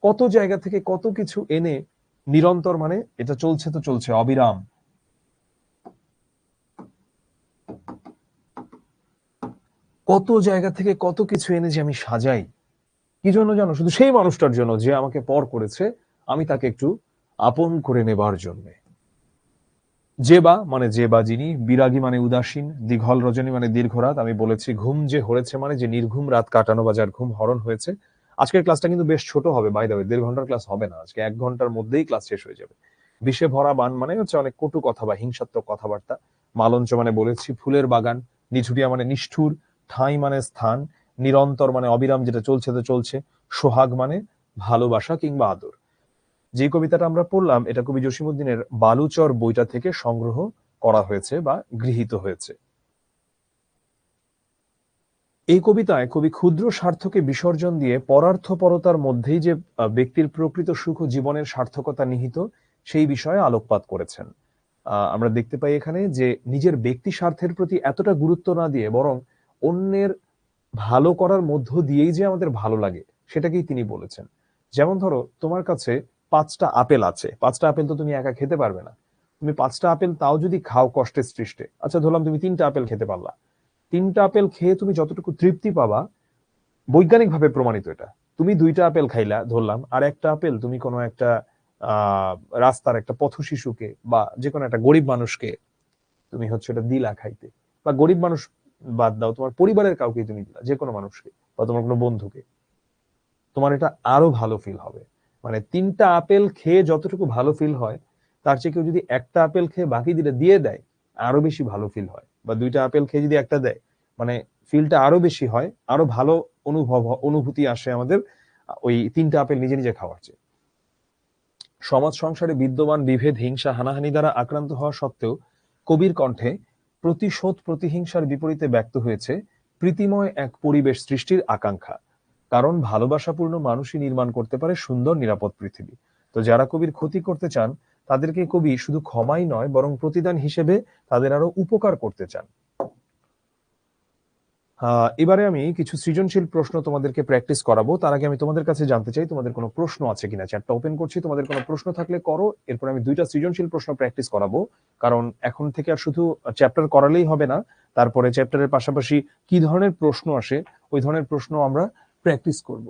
কত জায়গা থেকে কত কিছু এনে নিরন্তর, মানে এটা চলছে তো চলছে অবিরাম। কত জায়গা থেকে কত কিছু এনে যে আমি সাজাই, কি জন্য জানো? শুধু সেই মানুষটার জন্য যে আমাকে পর করেছে, আমি তাকে একটু আপন করে নেবার জন্য। যে বা মানে যে বা যিনি, বিরাগী মানে উদাসীন, দীঘল রজনী মানে দীর্ঘ রাত। আমি বলেছি ঘুম যে হয়েছে মানে যে নির্ঘুম রাত কাটানো বা যার ঘুম হরণ হয়েছে। আজকের ক্লাসটা কিন্তু বেশ ছোট হবে, বাই দ্য ওয়ে 1.5 ঘন্টার ক্লাস হবে না আজকে, 1 ঘন্টার মধ্যেই ক্লাস শেষ হয়ে যাবে। বিষে ভরা বান মানে হচ্ছে অনেক কটু কথা বা হিংসাত্মক কথাবার্তা। মালঞ্চ মানে বলেছি ফুলের বাগান, নিঠুরিয়া মানে নিষ্ঠুর, ঠাঁই মানে স্থান, নিরন্তর মানে অবিরাম যেটা চলছে তো চলছে, সোহাগ মানে ভালোবাসা কিংবা আদর। যে কবিতাটা আমরা পড়লাম এটা কবি জসিমউদ্দিনের বালুচর বইটা থেকে সংগ্রহ করা হয়েছে বা গৃহীত হয়েছে। এই কবিতায় কবি ক্ষুদ্র স্বার্থকে বিসর্জন দিয়ে পরার্থপরতার মধ্যেই যে ব্যক্তির প্রকৃত সুখ ও জীবনের সার্থকতা নিহিত সেই বিষয়ে আলোকপাত করেছেন। আমরা দেখতে পাই এখানে যে নিজের ব্যক্তি স্বার্থের প্রতি এতটা গুরুত্ব না দিয়ে বরং অন্যের ভালো করার মধ্য দিয়েই যে আমাদের ভালো লাগে সেটাকেই তিনি বলেছেন। যেমন ধরো তোমার কাছে 5টা আপেল আছে, 5টা আপেল তো তুমি একা খেতে পারবে না। তুমি 5টা আপেল তাও যদি খাও কষ্টে সৃষ্টে, আচ্ছা ধরলাম তুমি 3টা আপেল খেতে পারলা, 3টা আপেল খেয়ে তুমি যতটুকু তৃপ্তি পাবা, বৈজ্ঞানিকভাবে প্রমাণিত এটা, তুমি 2টা আপেল খাইলা ধরলাম, আর একটা আপেল তুমি কোনো একটা আহ রাস্তার একটা পথ শিশুকে বা যে কোনো একটা গরিব মানুষকে তুমি হচ্ছে এটা দিলা খাইতে, বা গরিব মানুষ বাদ দাও, তোমার পরিবারের কাউকে তুমি দিলা, যে কোনো মানুষকে বা তোমার কোনো বন্ধুকে, তোমার এটা আরো ভালো ফিল হবে। মানে 3টা আপেল খেয়ে যতটুকু ভালো ফিল হয়, তার চেয়ে কেউ যদি একটা আপেল খেয়ে বাকি দিলে দিয়ে দেয়, আরো বেশি ভালো ফিল হয়। বা 2টা আপেল খেয়ে যদি একটা দেয়, মানে ফিলটা আরো বেশি হয়, আরো ভালো অনুভূতি আসে আমাদের ওই 3টা আপেল নিজে নিজে খাওয়ার চেয়ে। সমাজ সংসারে বিদ্যমান বিভেদ, হিংসা, হানাহানি দ্বারা আক্রান্ত হওয়া সত্ত্বেও কবির কণ্ঠে প্রতিশোধ প্রতিহিংসার বিপরীতে ব্যক্ত হয়েছে প্রীতিময় এক পরিবেশ সৃষ্টির আকাঙ্ক্ষা। কারণ ভালোবাসাপূর্ণ মানুষই নির্মাণ করতে পারে সুন্দর নিরাপদ পৃথিবী। তো যারা কবির ক্ষতি করতে চান তাদেরকে কবি শুধু ক্ষমাই নয় বরং প্রতিদান হিসেবে তাদের আরো উপকার করতে চান। এবারে আমি কিছু সৃজনশীল প্রশ্ন তোমাদেরকে প্র্যাকটিস করাবো। তার আগে আমি তোমাদের কাছে জানতে চাই তোমাদের কোনো প্রশ্ন আছে কিনা। চ্যাটটা ওপেন করছি, তোমাদের কোনো প্রশ্ন থাকলে করো। এরপর আমি 2টা সৃজনশীল প্রশ্ন প্র্যাকটিস করাবো, কারণ এখন থেকে আর শুধু চ্যাপ্টার করালেই হবে না, তারপরে চ্যাপ্টারের পাশাপাশি কি ধরনের প্রশ্ন আসে ওই ধরনের প্রশ্ন আমরা প্র্যাকটিস করব।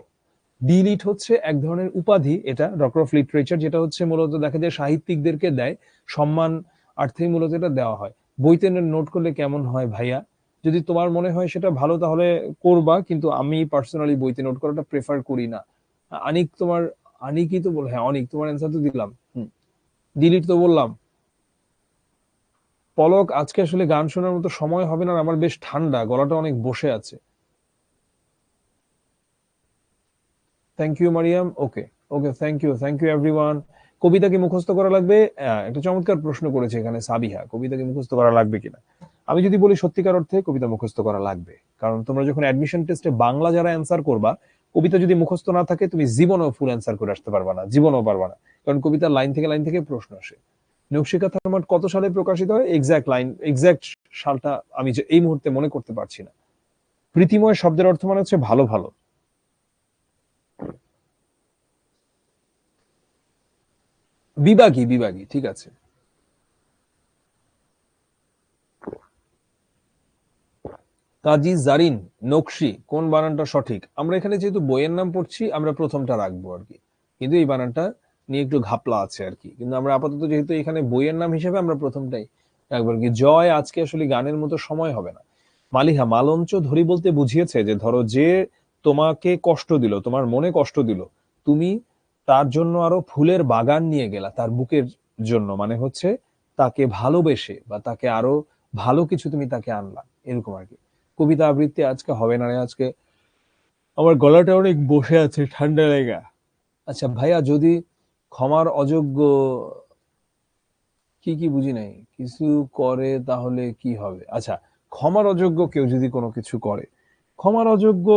ডিলিট হচ্ছে এক ধরনের উপাধি, এটা ডক্টর অফ লিটারেচার, যেটা হচ্ছে মূলত দেখা যায় সাহিত্যিকদেরকে দেয়, সম্মান অর্থেই মূলত এটা দেওয়া হয়। বইতে নোট করলে কেমন হয় ভাইয়া? যদি তোমার মনে হয় সেটা ভালো তাহলে করবা, কিন্তু আমি পার্সোনালি বইতে নোট করাটা প্রেফার করি না। আনিক তোমার, আনিকই তো বল, হ্যাঁ অনিক, তোমার অ্যান্সার তো দিলাম। ডিলিট তো বললাম। পলক, আজকে আসলে গান শোনার মতো সময় হবে না, আমার বেশ ঠান্ডা, গলাটা অনেক বসে আছে। Thank you Mariam. Okay okay, thank you everyone. কবিতা কি মুখস্থ করা লাগবে? একটা চমৎকার প্রশ্ন করেছে এখানে সাবিহা, কবিতা কি মুখস্থ করা লাগবে কিনা। আমি যদি বলি সত্যিকার অর্থে কবিতা মুখস্থ করা লাগবে, কারণ তোমরা যখন অ্যাডমিশন টেস্টে বাংলা যারা অ্যান্সার করবা, কবিতা যদি মুখস্থ না থাকে তুমি জীবনেও ফুল অ্যান্সার করে আসতে পারবা না, জীবনেও পারবা না। কারণ কবিতার লাইন থেকে প্রশ্ন আসে। নকশিকা থার্মাট কত সালে প্রকাশিত হয়? এক্সাক্ট লাইন, এক্সাক্ট সালটা আমি যে এই মুহূর্তে মনে করতে পারছি না। প্রীতিময় শব্দের অর্থ মানে হচ্ছে ভালো ভালো। বিভাগী, বিভাগী, ঠিক আছে। কাজী জারিন, নকশি, কোন বানানটা সঠিক? আমরা এখানে যেহেতু বইয়ের নাম পড়ছি আমরা প্রথমটা রাখবো আর কি, কিন্তু এই বানানটা নিয়ে একটু ঘাপলা আছে আর কি, কিন্তু আমরা আপাতত যেহেতু এখানে বইয়ের নাম হিসেবে আমরা প্রথমটাই রাখবো আর কি। জয়, আজকে আসলে গানের মতো সময় হবে না। মালিহা, মালঞ্চ ধরি বলতে বুঝিয়েছে যে ধরো যে তোমাকে কষ্ট দিল, তোমার মনে কষ্ট দিল, তুমি তার জন্য আরো ফুলের বাগান নিয়ে গেলা তার বুকের জন্য, মানে হচ্ছে তাকে ভালোবেসে বা তাকে আরো ভালো কিছু তুমি তাকে আনলা, এরকম আর কি। কবিতা আবৃত্তি আজকে হবে না রে, আজকে আমার গলাটা অনেক বসে আছে, ঠান্ডা লেগা। আচ্ছা ভাইয়া, যদি ক্ষমার অযোগ্য, কি কি বুঝি নাই, কিছু করে তাহলে কি হবে? আচ্ছা, ক্ষমার অযোগ্য কেউ যদি কোনো কিছু করে, ক্ষমার অযোগ্য,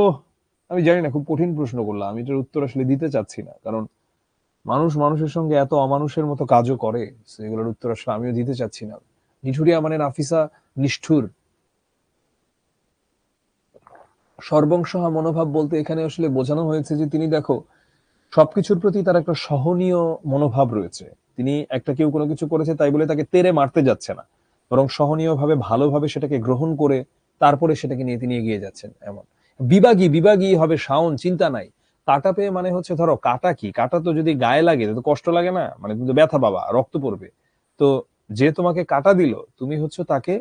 আমি জানি না, খুব কঠিন প্রশ্ন করলাম, আমি এটার উত্তর আসলে দিতে চাচ্ছি না, কারণ মানুষ মানুষের সঙ্গে এত অমানুষের মতো কাজও করে, সেগুলোর উত্তর আসলে আমিও দিতে চাচ্ছি না। নিঠুরিয়া মানে নাফিসা নিষ্ঠুর। সর্বংসহা মনোভাব বলতে এখানে আসলে বোঝানো হয়েছে যে তিনি দেখো সবকিছুর প্রতি তার একটা সহনীয় মনোভাব রয়েছে। তিনি একটা কেউ কোনো কিছু করেছে তাই বলে তাকে তেড়ে মারতে যাচ্ছে না, বরং সহনীয়ভাবে ভালোভাবে সেটাকে গ্রহণ করে তারপরে সেটাকে নিয়ে তিনি এগিয়ে যাচ্ছেন। এমন বিভাগী বিভাগী হবে শাওন, চিন্তা নাই। কাটা পেয়ে মানে হচ্ছে, ধরো কাটা কি, কাটা তো যদি গায়ে লাগে তো কষ্ট লাগে না, মানে তুমি তো ব্যথা পাবা, রক্ত পড়বে। তো যে তোমাকে কাটা দিল, তুমি হচ্ছে তাকে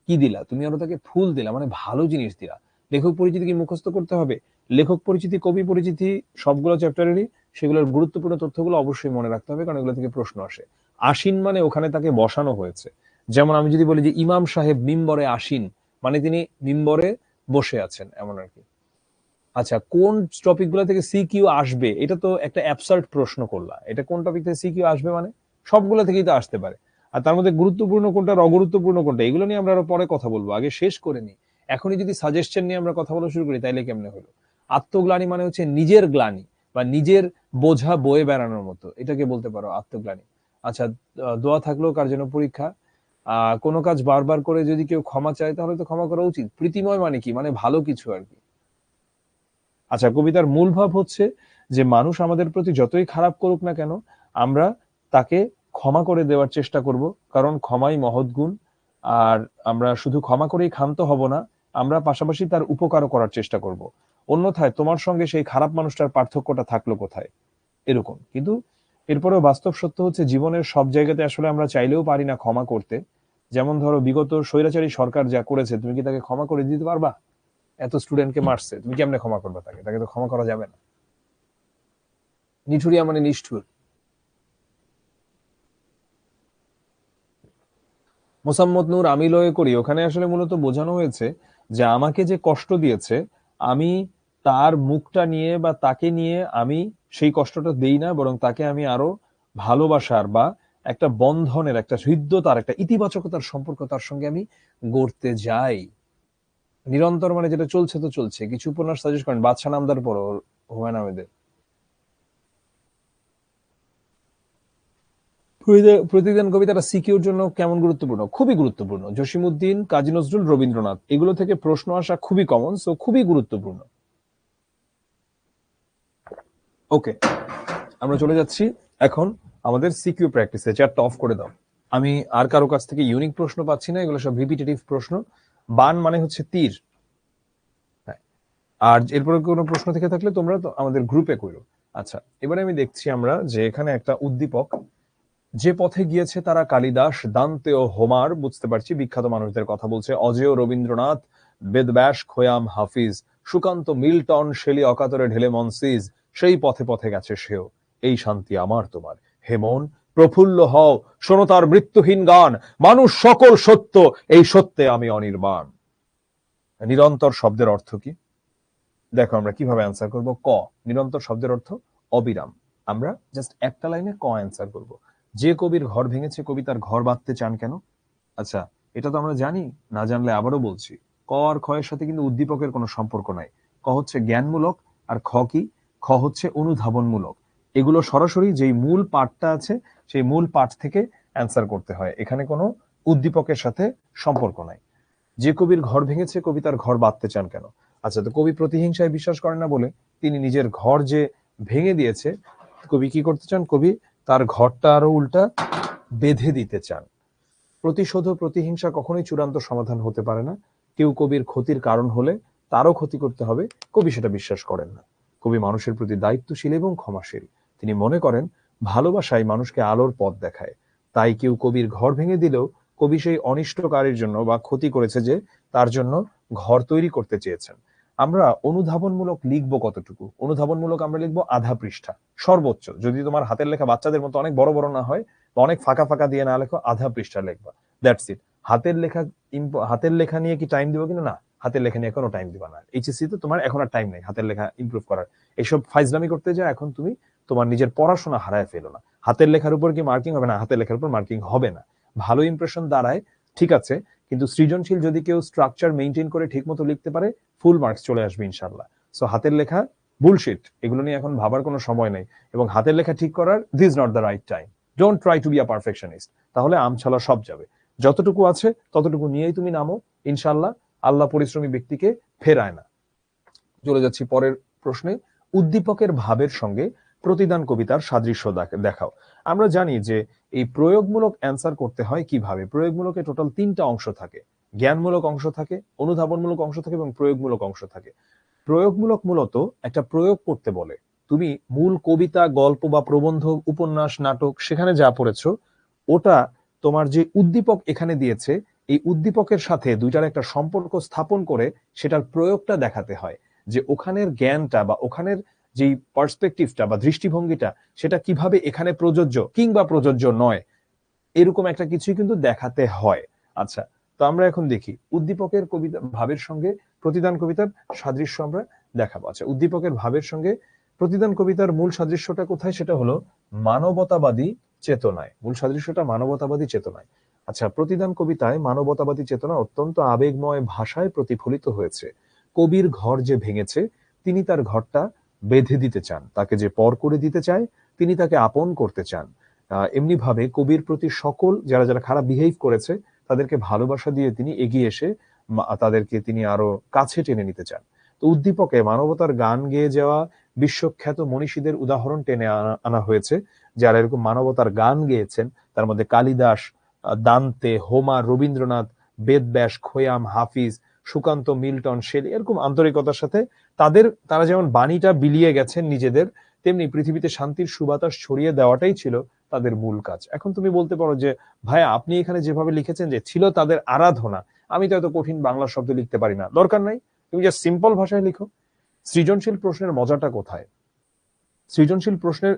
কি দিলা, তুমি আরো তাকে ফুল দিলা, মানে ভালো জিনিস দিলা। লেখক পরিচিতি কি মুখস্থ করতে হবে? লেখক পরিচিতি, কবি পরিচিতি সবগুলো চ্যাপ্টারেরই সেগুলোর গুরুত্বপূর্ণ তথ্যগুলো অবশ্যই মনে রাখতে হবে, কারণ এগুলো থেকে প্রশ্ন আসে। আসীন মানে ওখানে তাকে বসানো হয়েছে। যেমন আমি যদি বলি যে ইমাম সাহেব মিম্বরে আসীন, মানে তিনি মিম্বরে বসে আছেন, এমন আর কি। আচ্ছা, কোন টপিক গুলো থেকে সিকিউ আসবে, এটা তো একটা অ্যাবসার্ড প্রশ্ন করলা। এটা কোন টপিক থেকে সিকিউ আসবে, মানে সবগুলো থেকেই তো আসতে পারে। আর তার মধ্যে গুরুত্বপূর্ণ কোনটা আর অগুরুত্বপূর্ণ কোনটা, এগুলো নিয়ে আমরা আরো পরে কথা বলবো, আগে শেষ করে নি। এখনই যদি সাজেশন নিয়ে আমরা কথা বলা শুরু করি তাইলে কেমনে হলো? আত্মগ্লানি মানে হচ্ছে নিজের গ্লানি বা নিজের বোঝা বয়ে বেড়ানোর মতো, এটাকে বলতে পারো আত্মগ্লানি। আচ্ছা, দোয়া থাকলো কার জন্য পরীক্ষা। কোনো কাজ বারবার করে যদি কেউ ক্ষমা চায় তাহলে তো ক্ষমা করা উচিত। প্রীতিময় মানে কি, মানে ভালো কিছু আর কি। আচ্ছা, কবিতার মূল ভাব হচ্ছে যে মানুষ আমাদের প্রতি যতই খারাপ করুক না কেন, আমরা তাকে ক্ষমা করে দেওয়ার চেষ্টা করব, কারণ ক্ষমাই মহৎ গুণ। আর আমরা শুধু ক্ষমা করেই ক্ষান্ত হব না, আমরা পাশাপাশি তার উপকারও করার চেষ্টা করব। অন্যথায় তোমার সঙ্গে সেই খারাপ মানুষটার পার্থক্যটা থাকলো কোথায়, এরকম। কিন্তু এরপরেও বাস্তব সত্য হচ্ছে জীবনের সব জায়গাতে আসলে আমরা চাইলেও পারি না ক্ষমা করতে। যেমন ধরো, বিগত স্বৈরাচারী সরকার যা করেছে, তুমি কি তাকে ক্ষমা করে দিতে পারবা? এত স্টুডেন্টকে মারছে, তুমি কেমনে ক্ষমা করবে তাকে? তাকে তো ক্ষমা করা যাবে না। নিঠুরিয়া মানে নিষ্ঠুর। মোসাম্মদ নূর আমি লয়ে করি, ওখানে আসলে মূলত বোঝানো হয়েছে যে আমাকে যে কষ্ট দিয়েছে, আমি তার মুখটা নিয়ে বা তাকে নিয়ে আমি সেই কষ্টটা দেই না, বরং তাকে আমি আরো ভালোবাসার বা একটা বন্ধনের, একটা হৃদ্যতার, একটা ইতিবাচকতার সম্পর্ক তার সঙ্গে আমি গড়তে যাই। নিরন্তর মানে যেটা চলছে তো চলছে। কিছু উপন্যাস সাজেস্ট করেন, বাদশা নামদার পড়ো, হুমায়ুন আহমেদের। প্রতিদিন কবিতাটা সিকিউর জন্য কেমন গুরুত্বপূর্ণ? খুবই গুরুত্বপূর্ণ। জসিমউদ্দিন, কাজী নজরুল, রবীন্দ্রনাথ, এগুলো থেকে প্রশ্ন আসা খুবই কমন, সো খুবই গুরুত্বপূর্ণ। ওকে, আমরা চলে যাচ্ছি এখন আমাদের সিকিউ প্র্যাকটিসে। চ্যাটটা অফ করে দাও। আমি আর কারো কাছ থেকে ইউনিক প্রশ্ন পাচ্ছি না, এগুলো সব রিপিটেটিভ প্রশ্ন। বান মানে হচ্ছে তীর। হ্যাঁ, আর এরপরে কোনো প্রশ্ন থেকে থাকলে তোমরা তো আমাদের গ্রুপে করো। আচ্ছা, এবারে আমি দেখছি আমরা যে এখানে একটা উদ্দীপক, যে পথে গিয়েছে তারা কালিদাস, দান্তে ও হোমার, বুঝতে পারছি বিখ্যাত মানুষদের কথা বলছে, অজেয় রবীন্দ্রনাথ, বেদব্যাস, খোয়াম হাফিজ, সুকান্ত মিল্টন, শেলি অকাতরে ঢেলে মনসিজ, সেই পথে পথে গেছে সেও, এই শান্তি আমার তোমার। হে মন, প্রফুল্ল হও, শোনো তার মৃত্যুহীন গান, মানুষ সকল সত্য, এই সত্যে আমি অনির্বাণ। নিরন্তর শব্দের অর্থ কি? দেখো আমরা কিভাবে অ্যান্সার করব। ক, নিরন্তর শব্দের অর্থ অবিরাম। আমরা জাস্ট একটা লাইনে ক অ্যান্সার করব। যে কবির ঘর ভেঙেছে, কবি তার ঘর বাঁধতে চান কেন? আচ্ছা, এটা তো আমরা জানি, না জানলে আবারও বলছি। ক আর খ এর সাথে কিন্তু উদ্দীপকের কোনো সম্পর্ক নাই। ক হচ্ছে জ্ঞানমূলক, আর খ কি? খ হচ্ছে অনুধাবনমূলক। এগুলো সরাসরি যেই মূল পাঠটা আছে সেই মূল পাঠ থেকে অ্যান্সার করতে হয়, এখানে কোনো উদ্দীপকের সাথে সম্পর্ক নাই। যে কবির ঘর ভেঙেছে, কবি তার ঘর বাঁধতে চান কেন? আচ্ছা, তো কবি প্রতিহিংসায় বিশ্বাস করেন না বলে তিনি নিজের ঘর যে ভেঙে দিয়েছে, কবি কি করতে চান? কবি তার ঘরটা আরো উল্টা বেঁধে দিতে চান। প্রতিশোধ ও প্রতিহিংসা কখনোই চূড়ান্ত সমাধান হতে পারে না। কেউ কবির ক্ষতির কারণ হলে তারও ক্ষতি করতে হবে, কবি সেটা বিশ্বাস করেন না। কবি মানুষের প্রতি দায়িত্বশীল এবং ক্ষমাশীল। তিনি মনে করেন ভালোবাসাই মানুষকে আলোর পথ দেখায়। তাই কেউ কবির ঘর ভেঙে দিলেও কবি সেই অনিষ্টকারীর জন্য বা ক্ষতি করেছে যে, তার জন্য ঘর তৈরি করতে চেয়েছেন। আমরা অনুধাবনমূলক লিখবো কতটুকু? অনুধাবনমূলক আমরা লিখবো আধা পৃষ্ঠা সর্বোচ্চ, যদি তোমার হাতের লেখা বাচ্চাদের মতো অনেক বড় বড় না হয় বা অনেক ফাঁকা ফাঁকা দিয়ে না লেখো, আধা পৃষ্ঠা লিখবা, দ্যাটস ইট। হাতের লেখা হাতের লেখা নিয়ে কি টাইম দিব? কিন্তু না, হাতের লেখা নিয়ে কোনো টাইম দিবা না। এইচএসসি তে তোমার এখন আর টাইম নেই হাতের লেখা ইমপ্রুভ করার। এইসব ফাইজলামি করতে যায় এখন তুমি তোমার নিজের পড়াশোনা হারায় ফেলো না। হাতের লেখার উপর কি মার্কিং হবে? না, হাতের লেখার উপর মার্কিং হবে না। ভালো ইমপ্রেশন দাঁড়ায়, ঠিক আছে, কিন্তু সৃজনশীল যদি কেউ স্ট্রাকচার মেনটেন করে ঠিক মতো লিখতে পারে, ফুল মার্কস চলে আসবে ইনশাল্লাহ। সো হাতের লেখা বুলশিট, এগুলো নিয়ে এখন ভাবার কোনো সময় নেই। এবং হাতের লেখা ঠিক করার this not the right time. Don't try to be a perfectionist, তাহলে আমছালা সব যাবে। যতটুকু আছে ততটুকু নিয়েই তুমি নামো, ইনশাল্লাহ আল্লাহ পরিশ্রমী ব্যক্তিকে ফেরায় না। চলে যাচ্ছি পরের প্রশ্নে। উদ্দীপকের ভাবের সঙ্গে প্রতিদান কবিতার সাদৃশ্য দেখাও। আমরা জানি যে এই প্রয়োগমূলক অ্যান্সার করতে হয় কিভাবে। প্রয়োগমূলকে টোটাল 3টা অংশ থাকে, জ্ঞানমূলক অংশ থাকে, অনুধাবনমূলক অংশ থাকে এবং প্রয়োগমূলক অংশ থাকে। প্রয়োগমূলক মূলত একটা প্রয়োগ করতে বলে। তুমি মূল কবিতা, গল্প বা প্রবন্ধ, উপন্যাস, নাটক সেখানে যা পড়েছো, ওটা তোমার যে উদ্দীপক এখানে দিয়েছে, এই উদ্দীপকের সাথে দুইটার একটা সম্পর্ক স্থাপন করে সেটার প্রয়োগটা দেখাতে হয়, যে ওখানের জ্ঞানটা বা ওখানের যেই পার্সপেক্টিভটা বা দৃষ্টিভঙ্গিটা সেটা কিভাবে এখানে প্রযোজ্য কিংবা প্রযোজ্য নয়, এরকম একটা কিছুই কিন্তু দেখাতে হয়। আচ্ছা, তো আমরা এখন দেখি উদ্দীপকের কবিতা ভাবের সঙ্গে প্রতিদান কবিতার সাদৃশ্য আমরা দেখাবো। আচ্ছা, উদ্দীপকের ভাবের সঙ্গে প্রতিদান কবিতার মূল সাদৃশ্যটা কোথায়? সেটা হলো মানবতাবাদী চেতনায়। মূল সাদৃশ্যটা মানবতাবাদী চেতনায়। আচ্ছা, প্রতিদান কবিতায় মানবতাবাদী চেতনা অত্যন্ত আবেগময় ভাষায় প্রতিফলিত হয়েছে। কবির ঘর যে ভেঙেছে, তিনি তার ঘরটা বেঁধে দিতে চান। তাকে যে পর করে দিতে চায়, তিনি তাকে আপন করতে চান। এমনি ভাবে কবির প্রতি সকল যারা যারা খারাপ বিহেভ করেছে তাদেরকে ভালোবাসা দিয়ে তিনি এগিয়ে এসে তাদেরকে তিনি আরো কাছে টেনে নিতে চান। তো উদ্দীপকে মানবতার গান গেয়ে যাওয়া বিশ্বখ্যাত মনীষীদের উদাহরণ টেনে আনা হয়েছে, যারা এরকম মানবতার গান গেয়েছেন। তার মধ্যে কালিদাস, দান্তে, হোমার, রবীন্দ্রনাথ, বেদব্যাস, খোয়াম, হাফিজ, সুকান্ত, মিল্টন, শেলি, এরকম আন্তরিকতার সাথে তারা যেমন বাণীটা বিলিয়ে গেছেন নিজেদের, তেমনি পৃথিবীতে শান্তির সুবাতাস ছড়িয়ে দেওয়াটাই ছিল তাদের মূল কাজ। এখন তুমি বলতে পারো যে ভাই আপনি এখানে যেভাবে লিখেছেন যে ছিল তাদের আরাধনা, আমি তো এত কঠিন বাংলা শব্দ লিখতে পারি না। দরকার নাই, তুমি জাস্ট সিম্পল ভাষায় লিখো। সৃজনশীল প্রশ্নের মজাটা কোথায়? সৃজনশীল প্রশ্নের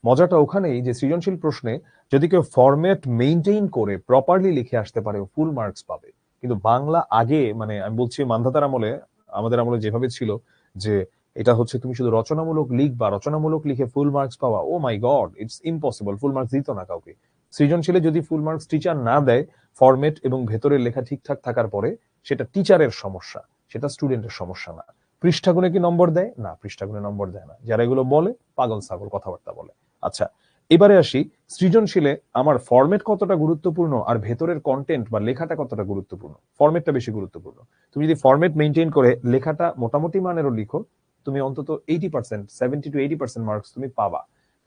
মজাটা ওখানেই যে সৃজনশীল প্রশ্নে যদি কেউ ফরম্যাট মেইনটেইন করে প্রপারলি লিখে আসতে পারে, ফুল মার্কস পাবে। কিন্তু বাংলা আগে, মানে আমি বলছি মান্ধাতার আমলে, আমাদের আমলে যেভাবে ছিল যে এটা হচ্ছে তুমি শুধু রচনামূলক লিখবা, রচনামূলক লিখে ফুল মার্কস পাওয়া, oh my god, it's impossible. Full marks দিত না কাউকে। সৃজনশীলে যদি ফুল মার্কস টিচার না দেয়, ফরম্যাট এবং ভেতরের লেখা ঠিকঠাক থাকার পরে, সেটা টিচারের সমস্যা, সেটা স্টুডেন্টের সমস্যা না। পৃষ্ঠাগুনে কি নম্বর দেয়? না, পৃষ্ঠাগুনে নম্বর দেয় না। যারা এগুলো বলে পাগল ছাগল কথাবার্তা বলে। আচ্ছা, এবারে আসি সৃজনশীলে আমার ফরম্যাট কতটা গুরুত্বপূর্ণ আর ভেতরের কন্টেন্ট বা লেখাটা কতটা গুরুত্বপূর্ণ। ফরম্যাটটা বেশি গুরুত্বপূর্ণ। তুমি যদি ফরম্যাট মেইনটেইন করে লেখাটা মোটামুটি মানেরও লিখো, তুমি অন্তত 80%, 70 to 80% মার্কস তুমি পাবা।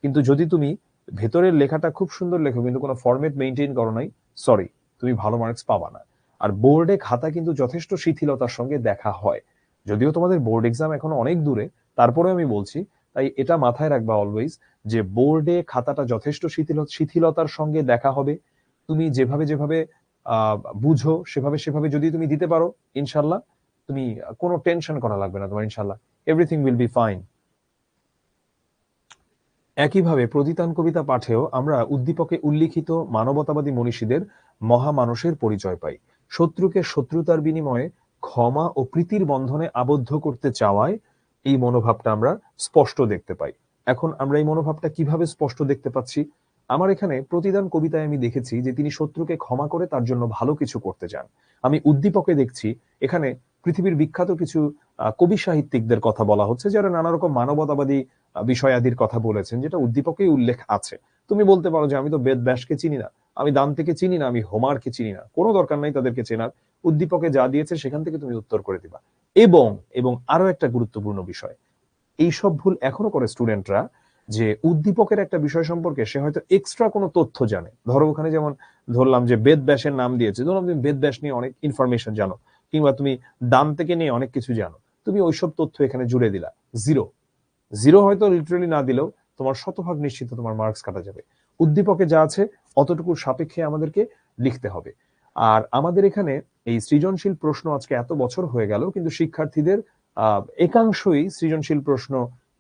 কিন্তু যদি তুমি ভেতরের লেখাটা খুব সুন্দর লেখো কিন্তু কোনো ফরম্যাট মেইনটেইন করো নাই, সরি, তুমি ভালো মার্কস পাবা না। আর বোর্ডে খাতা কিন্তু যথেষ্ট শিথিলতার সঙ্গে দেখা হয়। যদিও তোমাদের বোর্ড এক্সাম এখনো অনেক দূরে, তারপরে আমি বলছি, তাই এটা মাথায় রাখবা অলওয়েজ, যে বোর্ডে খাতাটা যথেষ্ট শিথিলতার সঙ্গে দেখা হবে। তুমি যেভাবে যেভাবে বুঝো সেভাবে সেভাবে যদি তুমি দিতে পারো, ইনশাল্লাহ তুমি কোনো টেনশন করা লাগবে না তোমার, ইনশাল্লাহ এভরিথিং উইল বি ফাইন। একইভাবে প্রতিদান কবিতা পাঠেও আমরা উদ্দীপকে উল্লিখিত মানবতাবাদী মনীষীদের মহামানসের পরিচয় পাই। শত্রুকে শত্রুতার বিনিময়ে ক্ষমা ও প্রীতির বন্ধনে আবদ্ধ করতে চাওয়ায় এই মনোভাবটা আমরা স্পষ্ট দেখতে পাই। এখন আমরা এই মনোভাবটা কিভাবে স্পষ্ট দেখতে পাচ্ছি? আমার এখানে প্রতিদান কবিতায় আমি দেখেছি যে তিনি শত্রুকে ক্ষমা করে তার জন্য ভালো কিছু করতে চান। আমি উদ্দীপকে দেখছি এখানে পৃথিবীর বিখ্যাত কিছু কবি সাহিত্যিকদের কথা বলা হচ্ছে, যারা নানা রকম মানবতাবাদী বিষয়াদির কথা বলেছেন, যেটা উদ্দীপকেই উল্লেখ আছে। তুমি বলতে পারো যে আমি তো বেদব্যাসকে চিনি না, আমি দান্তেকে চিনি না, আমি হোমারকে চিনি না। কোনো দরকার নাই তাদেরকে চেনার। উদ্দীপকে যা দিয়েছে সেখান থেকে তুমি উত্তর করে দিবা। এবং এবং আরো একটা গুরুত্বপূর্ণ বিষয়, এইসব ভুল এখনো করে স্টুডেন্টরা, যে উদ্দীপকের একটা বিষয় সম্পর্কে সে হয়তো এক্সট্রা কোনো তথ্য জানে। ধরো ওখানে যেমন ধরলাম যে বেদব্যাসের নাম দিয়েছে, ধরলাম তুমি বেদব্যাস নিয়ে অনেক ইনফরমেশন জানো, কিংবা তুমি দান্তেকে নিয়ে অনেক কিছু জানো, তুমি ওইসব তথ্য এখানে জুড়ে দিলা। জিরো। জিরো হয়তো লিটারালি না দিলেও তোমার শতভাগ নিশ্চিত তোমার মার্কস কাটা যাবে। উদ্দীপকে যা আছে অতটুকুর সাপেক্ষে আমাদেরকে লিখতে হবে। আর আমাদের এখানে এই সৃজনশীল প্রশ্ন আজকে এত বছর হয়ে গেল, কিন্তু শিক্ষার্থীদের একাংশই সৃজনশীল প্রশ্ন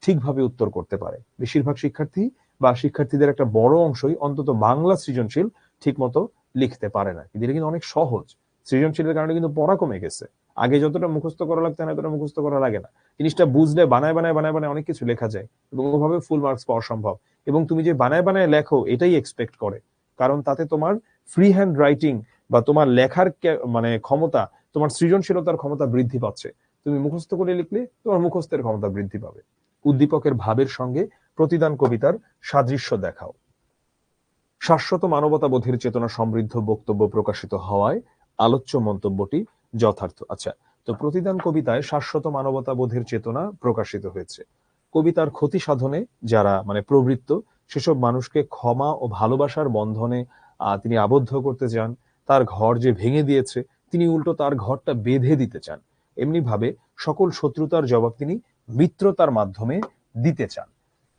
ঠিকভাবে উত্তর করতে পারে। বেশিরভাগ শিক্ষার্থী বা শিক্ষার্থীদের একটা বড় অংশই অন্তত বাংলা সৃজনশীল ঠিক মতো লিখতে পারে না। কিন্তু এটা কিন্তু অনেক সহজ। সৃজনশীলের কারণে কিন্তু পড়া কমে গেছে। আগে যতটা মুখস্থ করা লাগতো না, এতটা মুখস্থ করা লাগে না। জিনিসটা বুঝলে বানায় বানায় বানায় বানায় অনেক কিছু লেখা যায় এবং ওভাবে ফুল মার্কস পাওয়া সম্ভব। এবং তুমি যে বানায় বানায় লেখো এটাই এক্সপেক্ট করে, কারণ তাতে তোমার ফ্রি হ্যান্ড রাইটিং বা তোমার লেখার মানে ক্ষমতা, তোমার সৃজনশীলতার ক্ষমতা বৃদ্ধি পাচ্ছে। তুমি মুখস্থ করে লিখলে তোমার মুখস্থের ক্ষমতা বৃদ্ধি পাবে। উদ্দীপকের ভাবের সঙ্গে প্রতিদান কবিতার সাদৃশ্য দেখাও। শাশ্বত মানবতাবোধের চেতনা সমৃদ্ধ বক্তব্য প্রকাশিত হওয়ায় আলোচ্য মন্তব্যটি যথার্থ। আচ্ছা, তো প্রতিদান কবিতায় শাশ্বত মানবতাবোধের চেতনা প্রকাশিত হয়েছে। কবিতার ক্ষতি সাধনে যারা মানে প্রবৃত্ত সেসব মানুষকে ক্ষমা ও ভালোবাসার বন্ধনে তিনি আবদ্ধ করতে চান। তার ঘর যে ভেঙে দিয়েছে তিনি উল্টো তার ঘরটা বেঁধে দিতে চান। এমনি ভাবে সকল শত্রুতার জবাব তিনি মিত্রতার মাধ্যমে দিতে চান।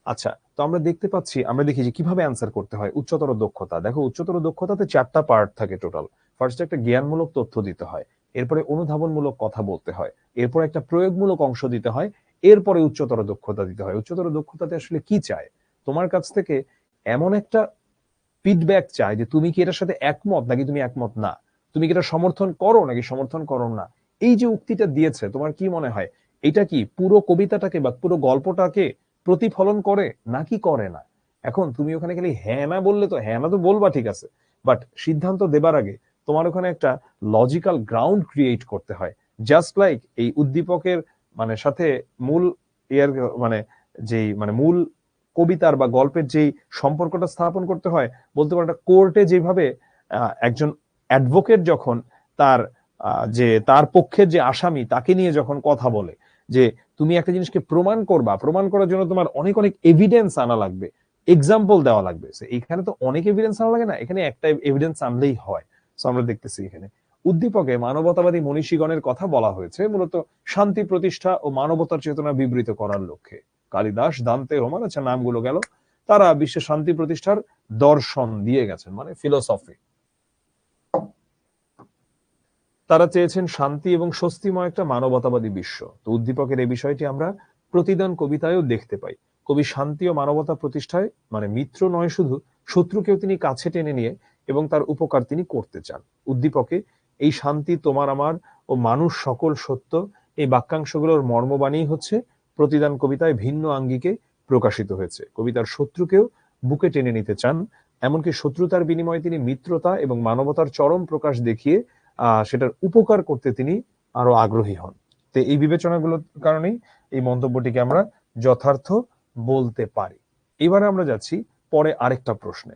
আচ্ছা, তো আমরা দেখতে পাচ্ছি, আমরা দেখি যে কিভাবে অ্যান্সার করতে হয়। উচ্চতর দক্ষতা, দেখো উচ্চতর দক্ষতাতে 4টা পার্ট থাকে টোটাল। ফার্স্টে একটা জ্ঞানমূলক তথ্য দিতে হয়, এরপরে অনুধাবনমূলক কথা বলতে হয়, এরপর একটা প্রয়োগমূলক অংশ দিতে হয়, এরপরে উচ্চতর দক্ষতা দিতে হয়। উচ্চতর দক্ষতাতে আসলে কি চায়, তোমার কাছ থেকে এমন একটা ফিডব্যাক চায় যে তুমি কি এটার সাথে একমত নাকি তুমি একমত না, তুমি কি এটা সমর্থন করো নাকি সমর্থন করো না। এই যে উক্তিটা দিয়েছে, তোমার কি মনে হয় এটা কি পুরো কবিতাটাকে বা পুরো গল্পটাকে প্রতিফলন করে নাকি করে না? এখন তুমি ওখানে খালি হ্যাঁ না বললে তো, হ্যাঁ না তো বলবা ঠিক আছে, বাট সিদ্ধান্ত দেবার আগে তোমার ওখানে একটা লজিক্যাল গ্রাউন্ড ক্রিয়েট করতে হয়। জাস্ট লাইক এই উদ্দীপকের মানে সাথে মূল ইয়ার মানে যেই মানে মূল কবিতার বা গল্পের যেই সম্পর্কটা স্থাপন করতে হয়, বলতে পারো একটা কোর্টে যেভাবে একজন অ্যাডভোকেট যখন তার যে তার পক্ষের যে আসামি তাকে নিয়ে যখন কথা বলে যে তুমি একটা জিনিসকে প্রমাণ করবা, প্রমাণ করার জন্য তোমার অনেক অনেক এভিডেন্স আনা লাগবে, এক্সাম্পল দেওয়া লাগবে। এখানে তো অনেক এভিডেন্স আনা লাগে না, এখানে একটা এভিডেন্স আনলেই হয়। সো আমরা দেখতেছি এখানে উদ্দীপকে মানবতাবাদী মনীষীগণের কথা বলা হয়েছে মূলত শান্তি প্রতিষ্ঠা ও মানবতার চেতনা বিবৃত করার লক্ষ্যে। কালিদাস, দান্তে, রোমান, আচ্ছা নামগুলো গেল, তারা বিশ্বে শান্তি প্রতিষ্ঠার দর্শন দিয়ে গেছেন, মানে ফিলোসফি। তারা চেয়েছেন শান্তি এবং স্বস্তিময় একটা মানবতাবাদী বিশ্ব। তো উদ্দীপকের এই বিষয়টি আমরা প্রতিদান কবিতায়ও দেখতে পাই। কবি শান্তি ও মানবতা প্রতিষ্ঠায় মানে মিত্র নয় শুধু, শত্রুকেও তিনি কাছে টেনে নিয়ে এবং তার উপকার তিনি করতে চান। উদ্দীপকে এই শান্তি তোমার আমার ও মানুষ সকল সত্য, এই বাক্যাংশগুলোর মর্মবাণী হচ্ছে প্রতিদান কবিতায় ভিন্ন আঙ্গিকে প্রকাশিত হয়েছে। কবিতার শত্রুকেও বুকে টেনে নিতে চান, এমনকি শত্রুতার বিনিময়ে তিনি মিত্রতা এবং মানবতার চরম প্রকাশ দেখিয়ে সেটার উপকার করতে তিনি আরো আগ্রহী হন। তো এই বিবেচনাগুলোর কারণেই এই মন্তব্যটিকে আমরা যথার্থ বলতে পারি। এবারে আমরা যাচ্ছি পরে আরেকটা প্রশ্নে।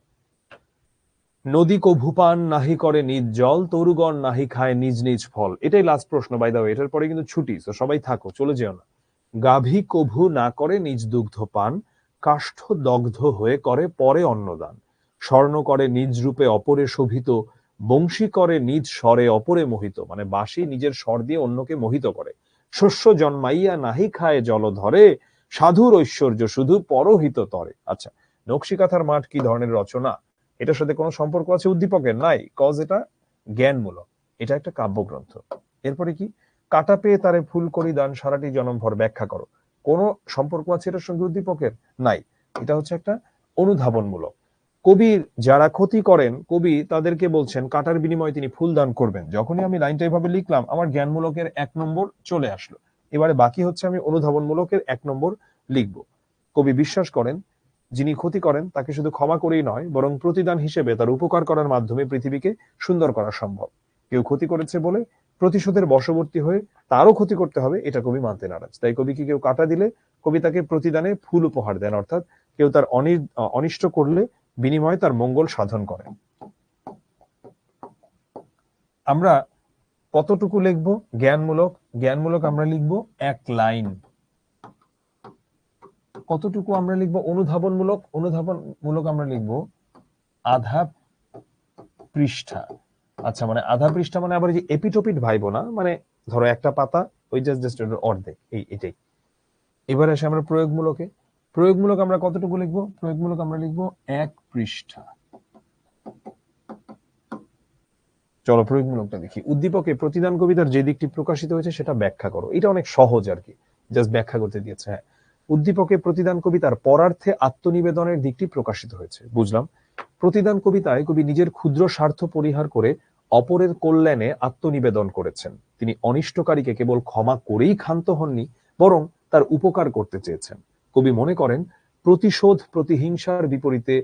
নদী কভু পান নাহি করে নিজ জল, তরুগণ নাহি খায় নিজ নিজ ফল। এটাই লাস্ট প্রশ্ন বাই দা ওয়ে, এটার পরে কিন্তু ছুটি, তো সবাই থাকো, চলে যেও না। গাভী কভু না করে নিজ দুগ্ধ পান, কাষ্ঠ দগ্ধ হয়ে করে পরে অন্নদান। স্বর্ণ করে নিজ রূপে অপরে শোভিত, বংশী করে নিজ স্বরে অপরে মোহিত, মানে বাঁশি নিজের স্বর দিয়ে অন্যকে মোহিত করে। শস্য জন্মাইয়া নাহি খায় জল ধরে, সাধুর ঐশ্বর্য শুধু পরহিত তরে। আচ্ছা, নকশিকাথার মাঠ কি ধরনের রচনা? এটার সাথে কোনো সম্পর্ক আছে উদ্দীপকের? নাই, কজ এটা জ্ঞানমূলক, এটা একটা কাব্যগ্রন্থ। এরপরে কি, কাটা পেয়ে তারে ফুল করি দান, সারাটি জনমভর ব্যাখ্যা করো। কোনো সম্পর্ক আছে এটার সঙ্গে উদ্দীপকের? নাই, এটা হচ্ছে একটা অনুধাবনমূলক। কবির যারা ক্ষতি করেন, কবি তাদেরকে বলছেন কাটার বিনিময়ে তিনি ফুল দান করবেন। যখনই আমি লাইনটা এভাবে লিখলাম, আমার জ্ঞানমূলকের 1 নম্বর চলে আসলো। এবারে বাকি হচ্ছে আমি অনুধাবনমূলকের 1 নম্বর লিখব। কবি বিশ্বাস করেন যিনি ক্ষতি করেন তাকে শুধু ক্ষমা করেই নয়, বরং প্রতিদান হিসেবে তার উপকার করার মাধ্যমে পৃথিবীকে সুন্দর করা সম্ভব। কেউ ক্ষতি করেছে বলে প্রতিশোধের বশবর্তী হয়ে তারও ক্ষতি করতে হবে, এটা কবি মানতে নারাজ। তাই কবিকে কেউ কাটা দিলে কবি তাকে প্রতিদানে ফুল উপহার দেন, অর্থাৎ কেউ তার অনিষ্ট করলে বিনিময়ে তার মঙ্গল সাধন করেন। আমরা কতটুকু লিখবো জ্ঞানমূলক? জ্ঞানমূলক আমরা লিখবো 1 লাইন। কতটুকু আমরা লিখবো অনুধাবনমূলক? অনুধাবনমূলক আমরা লিখবো আধা পৃষ্ঠা। আচ্ছা, মানে আধা পৃষ্ঠা মানে আবার যে এপিটোপিট ভাইবো না, মানে ধরো একটা পাতা, ওই জাস্ট অর্ধেক, এটাই। এবার আসে আমরা প্রয়োগমূলকে। প্রয়োগমূলক আমরা কতটুকু লিখবো? প্রয়োগমূলক আমরা লিখবো 1 পৃষ্ঠা। চলো প্রয়োগমূলকটা দেখি। উদ্দীপকে প্রতিদান কবিতার যে দিকটি প্রকাশিত হয়েছে সেটা ব্যাখ্যা করো। এটা অনেক সহজ আর কি, জাস্ট ব্যাখ্যা করতে দিয়েছে। হ্যাঁ, উদ্দীপকে প্রতিদান কবিতার পরার্থে আত্মনিবেদনের দিকটি প্রকাশিত হয়েছে, বুঝলাম। প্রতিদান কবিতায় কবি নিজের ক্ষুদ্র স্বার্থ পরিহার করে অপরের কল্যাণে আত্মনিবেদন করেছেন। তিনি অনিষ্টকারীকে কেবল ক্ষমা করেই ক্ষান্ত হননি, বরং তার উপকার করতে চেয়েছেন। কবি মনে করেন প্রতিশোধ প্রতিহিংসার বিপরীতে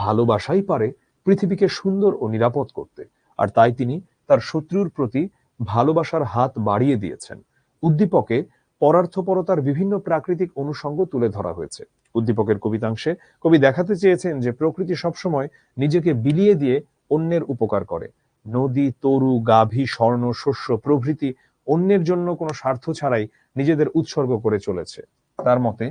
ভালোবাসাই পারে পৃথিবীকে সুন্দর ও নিরাপদ করতে, আর তাই তিনি তার শত্রুর প্রতি ভালোবাসার হাত বাড়িয়ে দিয়েছেন। উদ্দীপকে পরার্থপরতার বিভিন্ন প্রাকৃতিক অনুষঙ্গ তুলে ধরা হয়েছে। উদ্দীপকের কবিতাংশে কবি দেখাতে চেয়েছেন যে প্রকৃতি সবসময় নিজেকে বিলিয়ে দিয়ে অন্যের উপকার করে। নদী, তরু, গাভী, স্বর্ণ, শস্য প্রভৃতি অন্যের জন্য কোনো স্বার্থ ছাড়াই নিজেদের উৎসর্গ করে চলেছে। তার মতে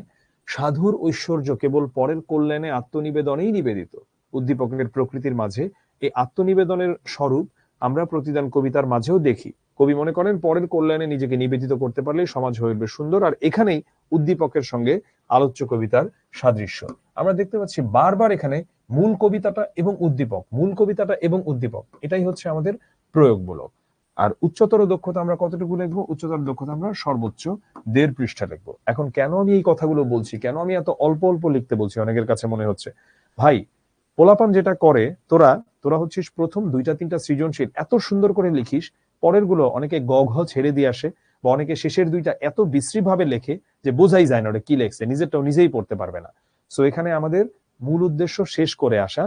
সাধুর ঐশ্বর্য কেবল পরের কল্যাণে আত্মনিবেদনেই নিবেদিত। উদ্দীপকের প্রকৃতির মাঝে এই আত্মনিবেদনের স্বরূপ আমরা প্রতিদান কবিতার মাঝেও দেখি। কবি মনে করেন পরের কল্যাণে নিজেকে নিবেদিত করতে পারলে সমাজ হয়ে উঠবে সুন্দর, আর এখানেই উদ্দীপকের সঙ্গে আলোচ্য কবিতার সাদৃশ্য আমরা দেখতে পাচ্ছি বারবার। এখানে মূল কবিতাটা এবং উদ্দীপক, মূল কবিতাটা এবং উদ্দীপক, এটাই হচ্ছে আমাদের প্রয়োগমূলক। আর উচ্চতর দক্ষতা আমরা কতটুকু লিখবো? উচ্চতর দক্ষতা আমরা সর্বোচ্চ 1.5 পৃষ্ঠা লিখবো। এখন কেন আমি এই কথাগুলো বলছি, কেন আমি এত অল্প অল্প লিখতে বলছি? অনেকের কাছে মনে হচ্ছে ভাই পোলাপান যেটা করে, তোরা তোরা হচ্ছিস প্রথম 2-3টা সৃজনশীল এত সুন্দর করে লিখিস, পরের গুলো অনেকে গ ঘ ছেড়ে দিয়ে আসে, বা অনেকে শেষের 2টা এত বিশ্রী ভাবে লেখে যে বোঝাই যায় না ওটা কি লেখছে, নিজেরটাও নিজেই পড়তে পারবে না। সো এখানে আমাদের মূল উদ্দেশ্য শেষ করে আসা,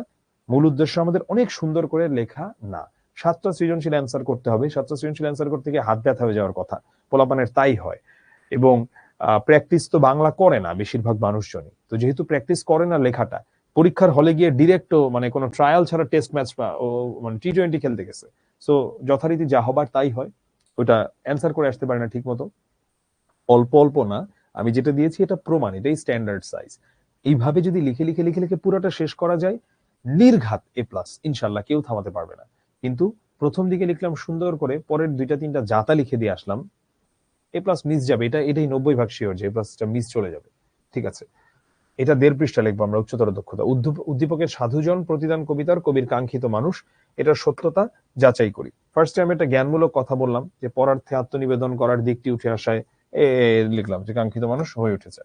মূল উদ্দেশ্য আমাদের অনেক সুন্দর করে লেখা না। 7টা সৃজনশীল অ্যান্সার করতে হবে, 7টা সৃজনশীল অ্যান্সার করতে গিয়ে হাত ব্যথা হয়ে যাওয়ার কথা, পোলাপানের তাই হয়। এবং প্র্যাকটিস তো বাংলা করে না বেশিরভাগ মানুষজনই, তো যেহেতু প্র্যাকটিস করে না লেখাটা, পরীক্ষার হলে গিয়ে ডিরেক্ট মানে কোনো ট্রায়াল ছাড়া টেস্ট ম্যাচ ও মানে টি-20 খেলতে গেছে। সো যথারীতি যা হবার তাই হয়, ওটা অ্যান্সার করে আসতে পারে না ঠিক মতো। অল্প অল্প না, আমি যেটা দিয়েছি এটা প্রমাণ, এটাই স্ট্যান্ডার্ড সাইজ। এইভাবে যদি লিখে লিখে লিখে লিখে পুরোটা শেষ করা যায়, নির্ঘাত A+, ইনশাল্লাহ কেউ থামাতে পারবে না। কিন্তু প্রথম দিকে লিখলাম সুন্দর করে, পরের 2-3টা জাতা লিখে দিয়ে আসলাম, A+ মিস যাবে, এটাই 90% শিওর যে A+টা মিস চলে যাবে। ঠিক আছে, এটা 1.5 পৃষ্ঠা লিখবো আমরা। উচ্চতর দক্ষতা উদ্দীপকের সাধুজন প্রতিদান কবিতার কবির কাঙ্ক্ষিত মানুষ, এটার সত্যতা যাচাই করি। ফার্স্টে আমি একটা জ্ঞানমূলক কথা বললাম যে পরার্থে আত্মনিবেদন করার দিকটি উঠে আসায় লিখলাম যে কাঙ্ক্ষিত মানুষ হয়ে উঠেছে।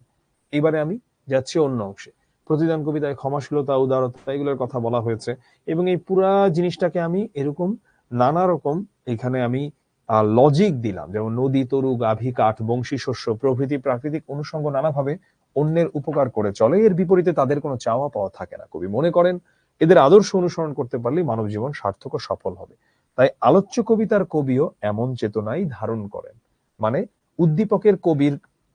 এইবারে আমি যাচ্ছি অন্য অংশে। প্রতিদান কবিতায় ক্ষমাশীলতা, উদারতা এগুলোর কথা বলা হয়েছে, এবং এই পুরা জিনিসটাকে আমি এরকম নানা রকম এখানে আমি লজিক দিলাম, যেমন নদী, তরু, গাভী, কাঠ, বংশী শস্য প্রভৃতি প্রাকৃতিক অনুষঙ্গ নানাভাবে অন্যের উপকার করে চলে, এর বিপরীতে তাদের কোনো চাওয়া পাওয়া থাকে না। কবি মনে করেন এদের আদর্শ অনুসরণ করতে পারলে মানব জীবন সার্থক ও সফল হবে। তাই আলোচ্য কবিতার কবিও এমন চেতনাই ধারণ করেন। মানে উদ্দীপকের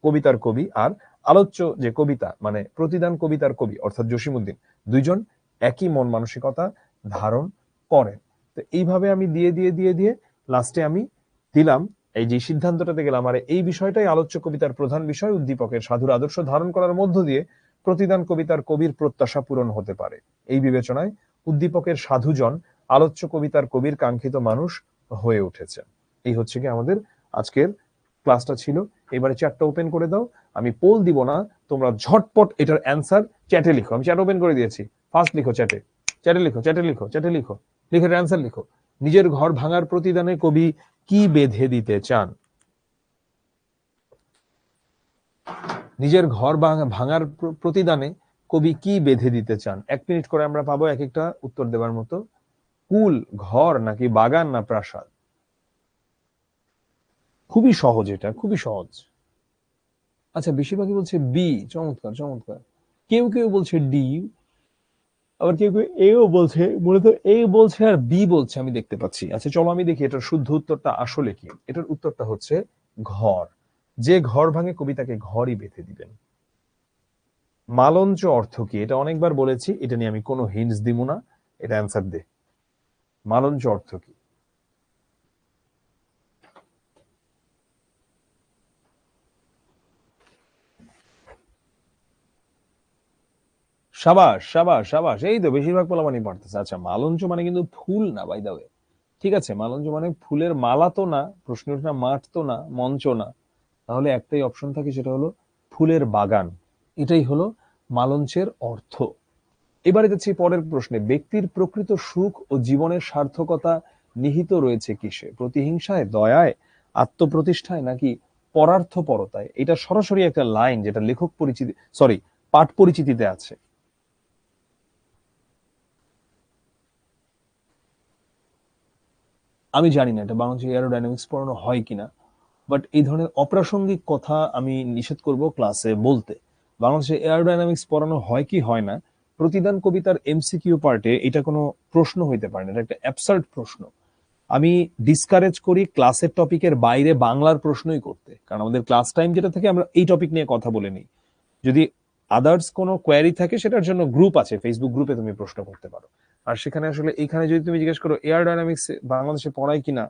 কবিতার কবি আর আলোচ্য যে কবিতা মানে প্রতিদান কবিতার কবি অর্থাৎ জসিমউদ্দিন, দুইজন একই মন মানসিকতা ধারণ করেন। তো এইভাবে আমি দিয়ে দিয়ে দিয়ে দিয়ে লাস্টে আমি দিলাম এই যে সিদ্ধান্তটাতে গেলাম, আর এই বিষয়টাই আলোচ্য কবিতার প্রধান বিষয়। উদ্দীপকের সাধুর আদর্শ ধারণ করার মধ্য দিয়ে প্রতিদান কবিতার কবির প্রত্যাশা পূরণ হতে পারে। এই বিবেচনায় উদ্দীপকের সাধুজন আলোচ্য কবিতার কবির কাঙ্ক্ষিত মানুষ হয়ে উঠেছে। এই হচ্ছে কি আমাদের আজকের ক্লাসটা ছিল। এবারে চ্যাটটা ওপেন করে দাও, আমি পোল দিব না, তোমরা ঝটপট এটার অ্যান্সার চ্যাটে লিখো। আমি চ্যাট ওপেন করে দিয়েছি, ফার্স্ট লিখো চ্যাটে, চ্যাটে লিখো, চ্যাটে লিখো, চ্যাটে লিখো, লিখে অ্যান্সার লিখো। নিজের ঘর ভাঙার প্রতিদানে কবি কি বেঁধে দিতে চান? নিজের ঘর ভাঙার প্রতিদানে কবি কি বেঁধে দিতে চান? 1 মিনিট করে আমরা পাবো এক একটা উত্তর দেবার মতো। কুল, ঘর, নাকি বাগান, না প্রাসাদ? খুবই সহজ, এটা খুবই সহজ। আচ্ছা, বেশিরভাগই বলছে বি। চমৎকার চমৎকার। কেউ কেউ বলছে ডি, আবার কেউ কেউ এও বলছে। মূলত এ বলছে আর বি বলছে আমি দেখতে পাচ্ছি। আচ্ছা চলো আমি দেখি এটার শুদ্ধ উত্তরটা আসলে কি। এটার উত্তরটা হচ্ছে ঘর। যে ঘর ভাঙে কবি তাকে ঘরই বেঁধে দিবেন। মালঞ্চ অর্থ কি? এটা অনেকবার বলেছি, এটা নিয়ে আমি কোনো হিন্টস দিব না, এটা অ্যান্সার দে। মালঞ্চ অর্থ কি? সাবাস সাবাস সাবাস, এই তো বেশিরভাগ পোলাপানি পারতেছে। আচ্ছা মালঞ্চ মানে কিন্তু ফুল না, বাই দা ওয়ে। ঠিক আছে, মালঞ্চ মানে ফুলের মালা তো না, প্রশ্নটা মাঠ তো না, মঞ্চ না, তাহলে একটাই অপশন থাকে, সেটা হলো ফুলের বাগান। এটাই হলো মালঞ্চের অর্থ। এবারে যাচ্ছি পরের প্রশ্নে। ব্যক্তির প্রকৃত সুখ ও জীবনের সার্থকতা নিহিত রয়েছে কিসে? প্রতিহিংসায়, দয়ায়, আত্মপ্রতিষ্ঠায়, নাকি পরার্থপরতায়? এটা সরাসরি একটা লাইন যেটা লেখক পরিচিতি, সরি, পাঠ পরিচিতিতে আছে। আমি জানি না এটা বাংলাদেশে এয়ারোডাইনামিক্স পড়ানো হয় কিনা, বাট এই ধরনের অপ্রাসঙ্গিক কথা আমি নিষেধ করব ক্লাসে বলতে। বাংলাদেশে এয়ারোডাইনামিক্স পড়ানো হয় কি হয় না, প্রতিদান কবিতার এমসিকিউ পার্টে এটা কোনো প্রশ্ন হইতে পারে না, এটা একটা অ্যাবসার্ড প্রশ্ন। আমি ডিসকারেজ করি ক্লাসের টপিকের বাইরে বাংলার প্রশ্নই করতে, কারণ আমাদের ক্লাস টাইম যেটা থাকে আমরা এই টপিক নিয়ে কথা বলে নিই। যদি আদার্স কোনো কোয়ারি থাকে সেটার জন্য গ্রুপ আছে, ফেসবুক গ্রুপে তুমি প্রশ্ন করতে পারো। আর সেখানে আসলে এখানে যদি তুমি জিজ্ঞেস করো এয়ারোডাইনামিক্স বাংলাদেশে পড়ায় কিনা,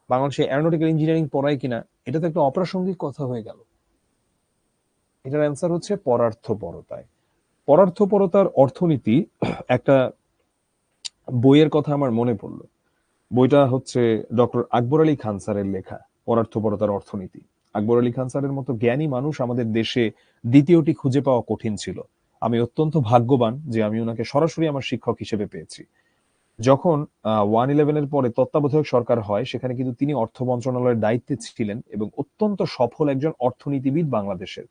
বাংলাদেশে অ্যারোনটিক্যাল ইঞ্জিনিয়ারিং পড়ায় কিনা, এটা তো একটা অপ্রাসঙ্গিক কথা হয়ে গেল। এটার অ্যান্সার হচ্ছে পরার্থপরতায়। পরার্থপরতার অর্থনীতি একটা বইয়ের কথা আমার মনে পড়লো। বইটা হচ্ছে ডক্টর আকবর আলী খান স্যারের লেখা, পরার্থপরতার অর্থনীতি। আকবর আলী খান স্যারের মতো জ্ঞানী মানুষ আমাদের দেশে দ্বিতীয়টি খুঁজে পাওয়া কঠিন ছিল। আমি অত্যন্ত ভাগ্যবান যে আমি ওনাকে সরাসরি আমার শিক্ষক হিসেবে পেয়েছি। যখন 1/11 পরে তত্ত্বাবধায়ক সরকার হয়, সেখানে কিন্তু তিনি অর্থ মন্ত্রণালয়ের দায়িত্বে ছিলেন এবং অত্যন্ত সফল একজন অর্থনীতিবিদ বাংলাদেশের।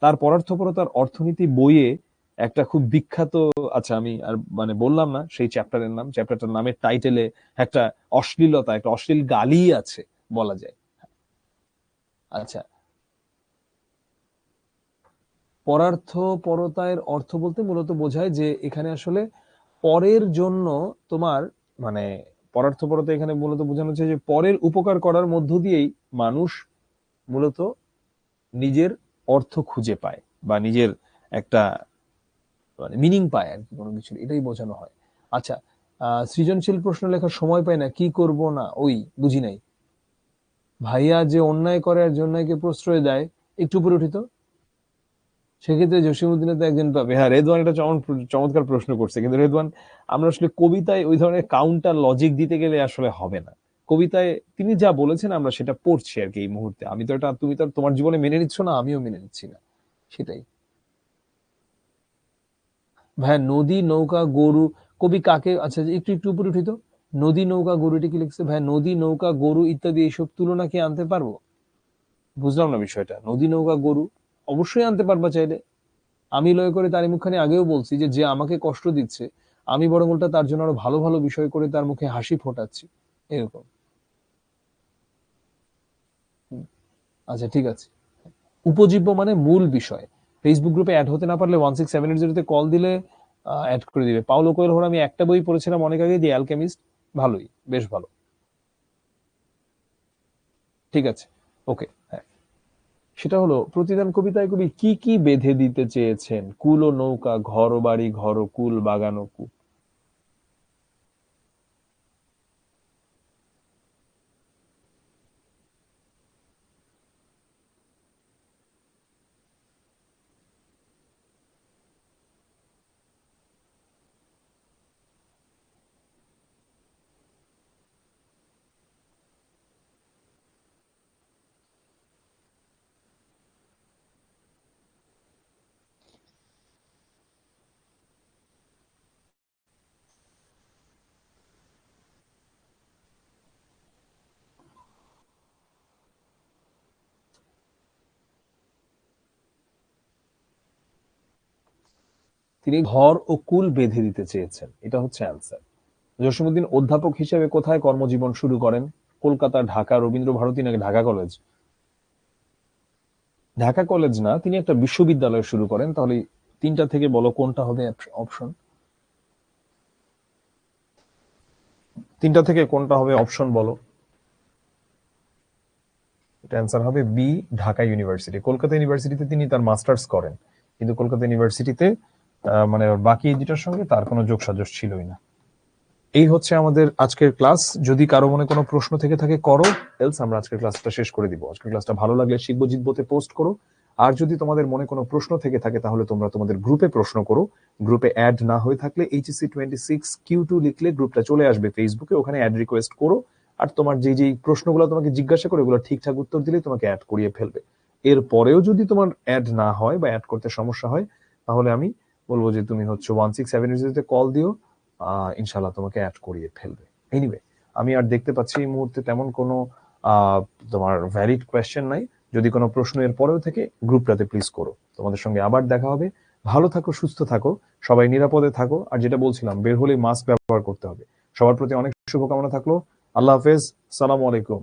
তার পরার্থপরতার অর্থনীতি বইয়ে একটা খুব বিখ্যাত, আচ্ছা আমি আর মানে বললাম না সেই চ্যাপ্টারের নাম, চ্যাপ্টারটার নামের টাইটেলে একটা অশ্লীলতা, একটা অশ্লীল গালি আছে বলা যায়। আচ্ছা, পরার্থপরতার অর্থ বলতে মূলত বোঝায় যে এখানে আসলে পরের জন্য তোমার মানে পরার্থপরতা এখানে মূলত বোঝানো হচ্ছে যে পরের উপকার করার মধ্য দিয়েই মানুষ মূলত নিজের অর্থ খুঁজে পায় বা নিজের একটা মানে মিনিং পায় আর কি কোনো কিছু, এটাই বোঝানো হয়। আচ্ছা, সৃজনশীল প্রশ্ন লেখার সময় পায় না, কি করব না, ওই বুঝি নাই। ভাইয়া যে অন্যায় করে আর যে অন্যায়কে প্রশ্রয় দেয়, একটু উপরে উঠিত, সেক্ষেত্রে জসীমউদ্দিনের তো একজন পাবে। হ্যাঁ, রেদওয়ান এটা চমৎকার প্রশ্ন করছে, কিন্তু রেদওয়ান আমরা আসলে কবিতায় ওই ধরনের কাউন্টার লজিক দিতে গেলে আসলে হবে না। কবিতায় তিনি যা বলেছেন আমরা সেটা পড়ছি আর কি এই মুহূর্তে। আমি তো এটা, তুমি তো তোমার জীবনে মেনে নিচ্ছ না, আমিও মেনে নিচ্ছি না, সেটাই। ভাইয়া নদী, নৌকা, গরু, কবি কাকে, আচ্ছা একটু একটু উপরে উঠিত, নদী, নৌকা, গরু, এটা কি লিখছে ভাইয়া? নদী, নৌকা, গরু ইত্যাদি এইসব তুলনা কি আনতে পারবো? বুঝলাম না বিষয়টা। নদী, নৌকা, গরু অবশ্যই আনতে পারবা চাইলে। আমি লয় করে তার মুখখানে আগেও বলছি যে যে আমাকে কষ্ট দিচ্ছে, আমি বরং উল্টা তার জন্য আরো ভালো ভালো বিষয় করে তার মুখে হাসি ফোটাচ্ছি, এরকম। হুম, আচ্ছা ঠিক আছে। উপজীব্য মানে মূল বিষয়। ফেসবুক গ্রুপে অ্যাড হতে না পারলে 16780-তে কল দিলে অ্যাড করে দিবে। পাওলো কোয়েলহোর আমি একটা বই পড়েছিলাম অনেক আগে, দি অ্যালকেমিস্ট, ভালোই, বেশ ভালো। ঠিক আছে, ওকে, হ্যাঁ। সেটা হলো প্রতিদান কবিতায় কবি কি কি বেঁধে দিতে চেয়েছেন? কুল ও নৌকা, ঘর ও বাড়ি, ঘর ও কুল, বাগান ও কূপ। তিনি ঘর ও কুল বেঁধে দিতে চেয়েছেন, এটা হচ্ছে অ্যান্সার। জসীমউদ্দিন অধ্যাপক হিসেবে কোথায় কর্মজীবন শুরু করেন? কলকাতা, ঢাকা, রবীন্দ্র ভারতী নাকি ঢাকা কলেজ? ঢাকা কলেজ না, তিনি একটা বিশ্ববিদ্যালয় শুরু করেন। তাহলে তিনটা থেকে বলো কোনটা হবে অপশন? তিনটা থেকে কোনটা হবে অপশন বলো। এটা অ্যান্সার হবে বি, ঢাকা ইউনিভার্সিটি। কলকাতা ইউনিভার্সিটিতে তিনি তার মাস্টার্স করেন, কিন্তু কলকাতা ইউনিভার্সিটিতে মানে বাকি দুটার সঙ্গে তার কোনো যোগসাজশ ছিলই না। এই হচ্ছে আমাদের আজকের ক্লাস। যদি কারো মনে কোনো প্রশ্ন থেকে থাকে করো, এলস আমরা আজকের ক্লাসটা শেষ করে দিব। আজকের ক্লাসটা ভালো লাগলে শিখবো জিতবোতে পোস্ট করো। আর যদি তোমাদের মনে কোনো প্রশ্ন থেকে থাকে তাহলে তোমরা তোমাদের গ্রুপে প্রশ্ন করো। গ্রুপে অ্যাড না হয়ে থাকলে HEC26Q2 লিখলে গ্রুপটা চলে আসবে ফেসবুকে, ওখানে অ্যাড রিকোয়েস্ট করো। আর তোমার যে যে প্রশ্নগুলো তোমাকে জিজ্ঞাসা করে ওগুলো ঠিকঠাক উত্তর দিলে তোমাকে অ্যাড করিয়ে ফেলবে। এরপরেও যদি তোমার অ্যাড না হয় বা অ্যাড করতে সমস্যা হয়, তাহলে আমি বলবো যে তুমি হচ্ছে 16780-তে কল দিও, ইনশাল্লাহ তোমাকে অ্যাড করিয়ে ফেলবে। এনিওয়ে, আমি আর দেখতে পাচ্ছি এই মুহূর্তে তেমন কোনো তোমার ভ্যালিড কোয়েশ্চেন নাই। যদি কোনো প্রশ্ন এর পরেও থেকে গ্রুপটাতে প্লিজ করো। তোমাদের সঙ্গে আবার দেখা হবে। ভালো থাকো, সুস্থ থাকো, সবাই নিরাপদে থাকো। আর যেটা বলছিলাম, বের হলে মাস্ক ব্যবহার করতে হবে। সবার প্রতি অনেক শুভকামনা থাকলো। আল্লাহ হাফেজ, সালাম আলাইকুম।